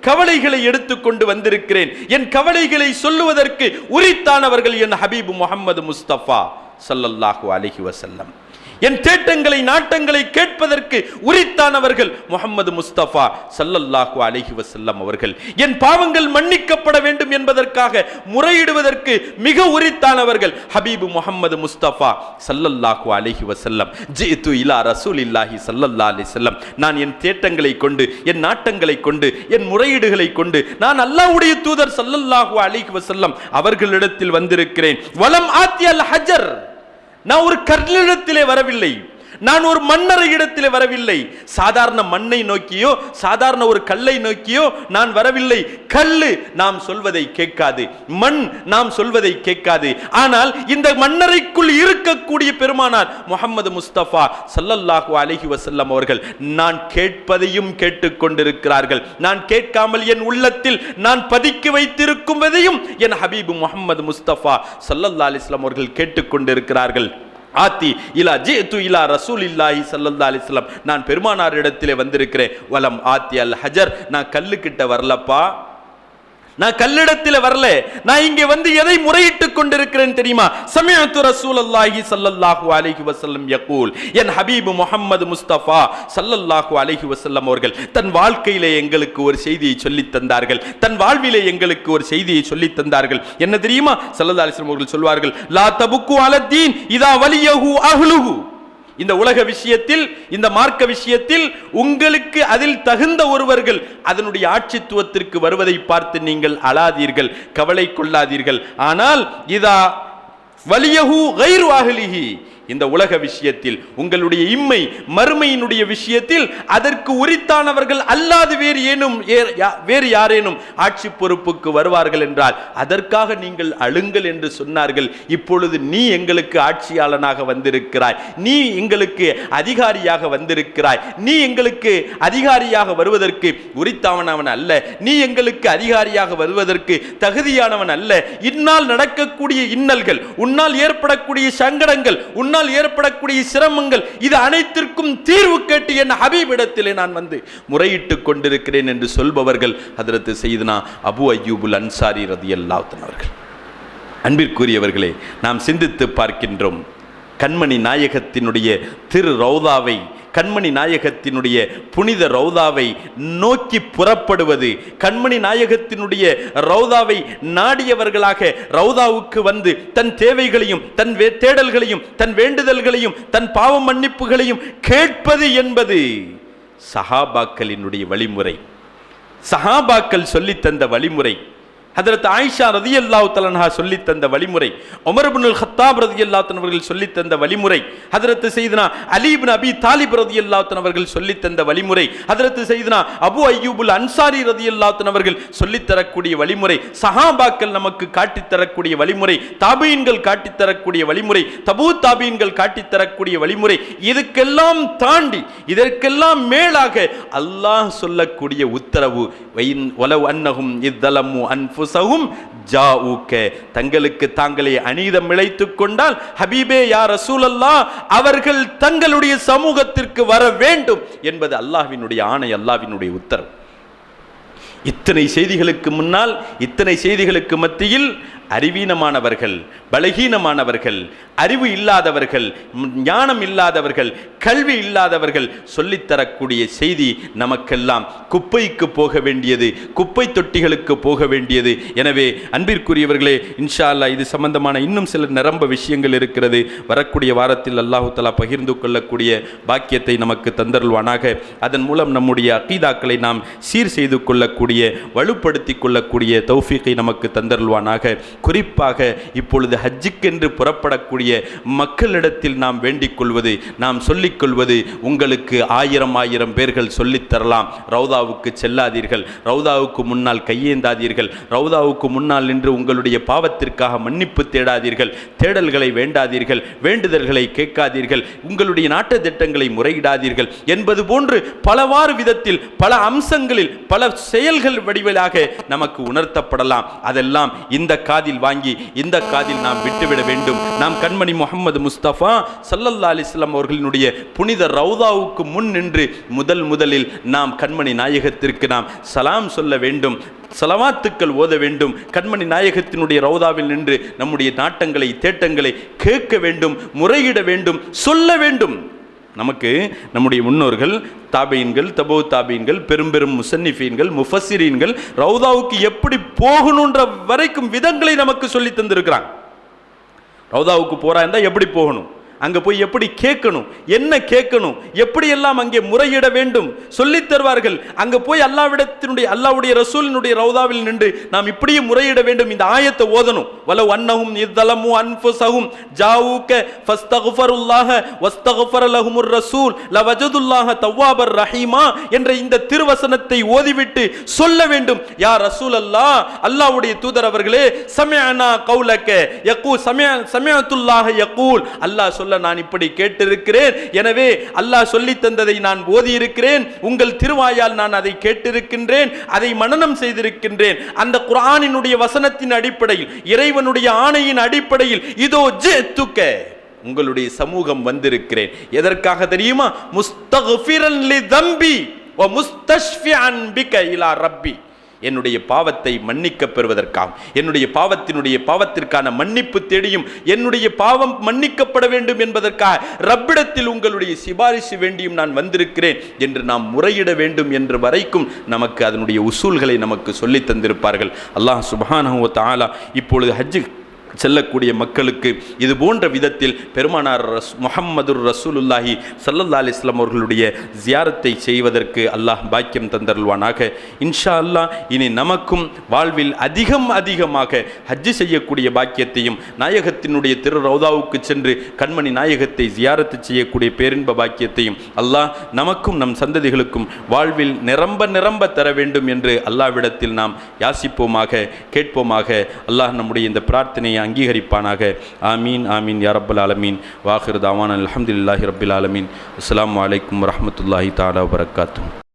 கவலைகளை எடுத்துக்கொண்டு வந்திருக்கிறேன். என் கவலைகளை சொல்லுவதற்கு உரித்தானவர்கள் என் ஹபீப் முஹம்மது முஸ்தபா ஸல்லல்லாஹு அலைஹி வஸல்லம். என் தேட்டங்களை நாட்டங்களை கேட்பதற்கு உரித்தானவர்கள் முஹம்மது முஸ்தபா ஸல்லல்லாஹு அலைஹி வஸல்லம் அவர்கள். என் பாவங்கள் மன்னிக்கப்பட வேண்டும் என்பதற்காக முறையிடுவதற்கு மிக உரித்தானவர்கள் ஹபீப் முஹம்மது முஸ்தபா ஸல்லல்லாஹு அலைஹி வஸல்லம். ஜீது இலா ரசூலில்லாஹி ஸல்லல்லாஹு அலைஹி வஸல்லம். நான் என் தேட்டங்களை கொண்டு, என் நாட்டங்களை கொண்டு, என் முறையீடுகளை கொண்டு நான் அல்லாஹ்வுடைய தூதர் ஸல்லல்லாஹு அலைஹி வஸல்லம் அவர்களிடத்தில் வந்திருக்கிறேன். வலம் ஆத்தியல் ஹஜர், நான் ஒரு கல்லிடத்திலே வரவில்லை, நான் ஒரு மன்னரை இடத்திலே வரவில்லை, சாதாரண மண்ணை நோக்கியோ சாதாரண ஒரு கல்லை நோக்கியோ நான் வரவில்லை. கல்லு நாம் சொல்வதை கேட்காது, மண் நாம் சொல்வதை கேட்காது. ஆனால் இந்த மன்னரைக்குள் இருக்கக்கூடிய பெருமானார் முஹம்மது முஸ்தபா ஸல்லல்லாஹு அலைஹி வஸல்லம் அவர்கள் நான் கேட்பதையும் கேட்டுக்கொண்டிருக்கிறார்கள். நான் கேட்காமல் என் உள்ளத்தில் நான் பதுக்கி வைத்திருக்குவதையும் என் ஹபீப் முஹம்மது முஸ்தபா ஸல்லல்லாஹு அலைஹி வஸல்லம் அவர்கள் கேட்டுக்கொண்டிருக்கிறார்கள். ஆத்தி இலா ஜீது இலா ரசூலில்லாஹி ஸல்லல்லாஹு அலைஹி வஸல்லம், நான் பெருமானார் இடத்திலே வந்திருக்கிறேன். வலம் ஆத்தி அல் ஹஜர், நான் கல்லுக்கிட்ட வரலப்பா, நான் கல்லிடத்தில் வரல, நான் இங்கே வந்து எதை முறையிட்டுக் கொண்டிருக்கிறேன் தெரியுமா? சமிஅத்து ரசூலுல்லாஹி ஸல்லல்லாஹு அலைஹி வஸல்லம் யகூல், என் ஹபீப் முஹம்மது முஸ்தபா ஸல்லல்லாஹு அலைஹி வஸல்லம் அவர்கள் தன் வாழ்க்கையிலே எங்களுக்கு ஒரு செய்தியை சொல்லி தந்தார்கள், தன் வாழ்விலே எங்களுக்கு ஒரு செய்தியை சொல்லி தந்தார்கள். என்ன தெரியுமா? ஸல்லல்லாஹு அலைஹி வஸல்லம் அவர்கள் சொல்வார்கள், லா தபுக்கு அலத்தீன் இதா வலியஹு அஹ்லுஹு. இந்த உலக விஷயத்தில், இந்த மார்க்க விஷயத்தில் உங்களுக்கு அதில் தகுந்த ஒருவர்கள் அதனுடைய ஆட்சித்துவத்திற்கு வருவதை பார்த்து நீங்கள் அழாதீர்கள், கவலை கொள்ளாதீர்கள். ஆனால் இதா வலியஹு கைரு அஹ்லிஹி, இந்த உலக விஷயத்தில், உங்களுடைய இம்மை மறுமையினுடைய விஷயத்தில் அதற்கு உரித்தானவர்கள் அல்லாது வேறு யாரேனும் ஆட்சி பொறுப்புக்கு வருவார்கள் என்றால் அதற்காக நீங்கள் அழுங்கள் என்று சொன்னார்கள். இப்பொழுது நீ எங்களுக்கு ஆட்சியாளனாக வந்திருக்கிறாய், நீ எங்களுக்கு அதிகாரியாக வந்திருக்கிறாய், நீ எங்களுக்கு அதிகாரியாக வருவதற்கு உரித்தானவன் அல்ல, நீ எங்களுக்கு அதிகாரியாக வருவதற்கு தகுதியானவன் அல்ல. இன்னால் நடக்கக்கூடிய இன்னல்கள், உன்னால் ஏற்படக்கூடிய சங்கடங்கள், ஏற்படக்கூடிய சிரமங்கள், இது அனைத்திற்கும் தீர்வு கேட்டு என் ஹபீபிடத்திலே நான் வந்து முறையிட்டுக் கொண்டிருக்கிறேன் என்று சொல்பவர்கள் ஹஜ்ரத் சையதுனா அபு அய்யூபுல் அன்சாரி ரலியல்லாஹு தஆலா அவர்கள். அன்பிற்குரியவர்களே, நாம் சிந்தித்து பார்க்கின்றோம், கண்மணி நாயகத்தினுடைய திரு ரௌதாவை, கண்மணி நாயகத்தினுடைய புனித ரௌதாவை நோக்கி புறப்படுவது, கண்மணி நாயகத்தினுடைய ரௌதாவை நாடியவர்களாக ரௌதாவுக்கு வந்து தன் தேவைகளையும் தன் தேடல்களையும் தன் வேண்டுதல்களையும் தன் பாவ மன்னிப்புகளையும் கேட்பது என்பது சஹாபாக்களினுடைய வழிமுறை, சஹாபாக்கள் சொல்லித்தந்த வழிமுறை. ஹதரத் ஆயிஷா ரலியல்லாஹு தஆலா அன்ஹா சொல்லி தந்த வழிமுறை, உமர் இப்னுல் கத்தாப் ரலியல்லாஹு தஆலா அவர்கள் சொல்லி தந்த வழிமுறை, ஹதரத் சையதுனா அலி இப்னு அபி தாலிப் ரலியல்லாஹு தஆலா அவர்கள் சொல்லி தந்த வழிமுறை, ஹதரத் சையதுனா அபு அய்யூபுல் அன்சாரி ரலியல்லாஹு தஆலா அவர்கள் சொல்லி தரக்கூடிய வழிமுறை, சஹாபாக்கள் நமக்கு காட்டி தரக்கூடிய வழிமுறை, தாபீன்கள் காட்டி தரக்கூடிய வழிமுறை, தபூ தாபீன்கள் காட்டி தரக்கூடிய வழிமுறை. இதுக்கெல்லாம் தாண்டி இதற்கெல்லாம் மேலாக அல்லாஹ் சொல்லக்கூடிய உத்தரவு, வலவ் அன்னஹும் இத்தலமு அன்ஃபு தங்களுக்கு தாங்களே அநீதம் இழைத்துக் கொண்டால் ஹபீபே யா ரசூலல்லாஹ் அவர்கள் தங்களுடைய சமூகத்திற்கு வர வேண்டும் என்பது அல்லாஹ்வினுடைய ஆணை, அல்லாஹ்வினுடைய உத்தரவு. இத்தனை செய்திகளுக்கு முன்னால், இத்தனை செய்திகளுக்கு மத்தியில் அறிவீனமானவர்கள், பலகீனமானவர்கள், அறிவு இல்லாதவர்கள், ஞானம் இல்லாதவர்கள், கல்வி இல்லாதவர்கள் சொல்லித்தரக்கூடிய செய்தி நமக்கெல்லாம் குப்பைக்கு போக வேண்டியது, குப்பை தொட்டிகளுக்கு போக வேண்டியது. எனவே அன்பிற்குரியவர்களே, இன்ஷா அல்லாஹ் இது சம்பந்தமான இன்னும் சில நிரம்ப விஷயங்கள் இருக்கிறது. வரக்கூடிய வாரத்தில் அல்லாஹு தஆலா பகிர்ந்து கொள்ளக்கூடிய பாக்கியத்தை நமக்கு தந்தருள்வானாக. அதன் மூலம் நம்முடைய அகீதாக்களை நாம் சீர் செய்து கொள்ளக்கூடிய, வலுப்படுத்திக் கொள்ளக்கூடிய தௌஃபீகை நமக்கு தந்தருள்வானாக. குறிப்பாக இப்பொழுது ஹஜ்ஜுக்கென்று புறப்படக்கூடிய மக்களிடத்தில் நாம் வேண்டிக் கொள்வது, நாம் சொல்லிக் கொள்வது, உங்களுக்கு 1000 பேர்கள் சொல்லித்தரலாம், ரௌதாவுக்கு செல்லாதீர்கள், ரௌதாவுக்கு முன்னால் கையேந்தாதீர்கள், ரௌதாவுக்கு முன்னால் நின்று உங்களுடைய பாவத்திற்காக மன்னிப்பு தேடாதீர்கள், தேடல்களை வேண்டாதீர்கள், வேண்டுதல்களை கேட்காதீர்கள், உங்களுடைய நாட்டு திட்டங்களை முறையிடாதீர்கள் என்பது போன்று பலவாறு விதத்தில், பல அம்சங்களில், பல செயல்கள் வடிவிலாக நமக்கு உணர்த்தப்படலாம். அதெல்லாம் இந்த காதில் வாங்கி இந்த காதில் நாம் விட்டுவிட வேண்டும். நாம் கண்மணி முஹம்மது முஸ்தபா ஸல்லல்லாஹு அலைஹி வஸல்லம் அவர்களினுடைய புனித ரௌதாவுக்கு முன் நின்று முதலில் நாம் கண்மணி நாயகத்திற்கு நாம் சலாம் சொல்ல வேண்டும், ஸலவாத்துக்கள் ஓத வேண்டும். கண்மணி நாயகத்தினுடைய ரௌதாவில் நின்று நம்முடைய நாட்டங்களை, தேட்டங்களை கேட்க வேண்டும், முறையிட வேண்டும், சொல்ல வேண்டும். நமக்கு நம்முடைய முன்னோர்கள், தாபீன்கள், தபூ தாபீன்கள், பெரும் முசன்னிஃபீன்கள், முஃபஸ்ஸிரீன்கள் ரௌதாவுக்கு எப்படி போகணுன்ற வரைக்கும் விதங்களை நமக்கு சொல்லி தந்திருக்கிறாங்க. ரௌதாவுக்கு போறா இருந்தால் எப்படி போகணும், அங்கே போய் எப்படி கேட்கணும், என்ன கேட்கணும், எப்படியெல்லாம் அங்கே முறையிட வேண்டும் சொல்லித் தருவார்கள். அங்கே போய் அல்லாஹ்வுடைய ரசூலினுடைய ரௌதாவில் நின்று நாம் இப்படியே முறையிட வேண்டும். இந்த ஆயத்தை ஓதணும். வலவ் அன்னஹும் இஸ்ஸலமு அன்ஃபுஸஹும் ஜாஊக ஃபஸ்தக்ஃபருல்லாஹ வஸ்தக்ஃபர லஹுமுர் ரசூல் லவஜதுல்லாஹ தவ்வாபர் ரஹீமா என்ற இந்த திருவசனத்தை ஓதிவிட்டு சொல்ல வேண்டும், யா ரசூலல்லாஹ், அல்லாஹ்வுடைய தூதர் அவர்களே, சமிஅனா கௌலக யகூ சமிஅத்துல்லாஹ யகூல், அல்லாஹ் நான் இப்படி கேட்டிருக்கிறேன், எனவே அல்லாஹ் சொல்லி தந்ததை நான் ஓதி இருக்கிறேன், உங்கள் திருவாயால் நான் அதை கேட்டிருக்கின்றேன், அதை மனனம் செய்திருக்கின்றேன். அந்த குர்ஆனினுடைய வசனத்தின் அடிப்படையில், இறைவனுடைய ஆணையின் அடிப்படையில் இதோ ஜிஅத்துக, உங்களுடைய சமூகம் வந்திருக்கிறேன். எதற்காக தெரியுமா? முஸ்தக்ஃபிரன் லிதம்பி வ முஸ்தஷ்ஃபிஅன் பிக இலா ரப்பி, என்னுடைய பாவத்தை மன்னிக்க பெறுவதற்காக, என்னுடைய பாவத்திற்கான மன்னிப்பு தேடியும் என்னுடைய பாவம் மன்னிக்கப்பட வேண்டும் என்பதற்காக ரப்பிடத்தில் உங்களுடைய சிபாரிசு வேண்டியும் நான் வந்திருக்கிறேன் என்று நாம் முறையிட வேண்டும் என்று வரைக்கும் நமக்கு அதனுடைய உசூல்களை நமக்கு சொல்லி தந்திருப்பார்கள். அல்லாஹ் சுப்ஹானஹு வ தஆலா இப்பொழுது ஹஜ் செல்லக்கூடிய மக்களுக்கு இது போன்ற விதத்தில் பெருமானார் முஹம்மதுர் ரசூலுல்லாஹி ஸல்லல்லாஹு அலைஹி வஸல்லம் அவர்களுடைய ஜியாரத்தை செய்வதற்கு அல்லாஹ் பாக்கியம் தந்தருள்வானாக. இன்ஷா அல்லாஹ் இனி நமக்கும் வாழ்வில் அதிகமாக ஹஜ் செய்யக்கூடிய பாக்கியத்தையும், நாயகத்தினுடைய திரு ரௌதாவுக்கு சென்று கண்மணி நாயகத்தை ஜியாரத்து செய்யக்கூடிய பேரின்ப பாக்கியத்தையும் அல்லாஹ் நமக்கும் நம் சந்ததிகளுக்கும் வாழ்வில் நிரம்ப தர வேண்டும் என்று அல்லாஹ்விடத்தில் நாம் யாசிப்போமாக, கேட்போமாக. அல்லாஹ் நம்முடைய இந்த பிரார்த்தனையை அங்கீகரிப்பானாக. ஆமீன் ஆமீன் யா ரப்பல் ஆலமீன். வாஹிர் தாவானா அல்ஹம்துலில்லாஹி ரப்பில் ஆலமீன். அஸ்ஸலாமு அலைக்கும் வரஹ்மத்துல்லாஹி தஆலா வபரகாத்துஹு.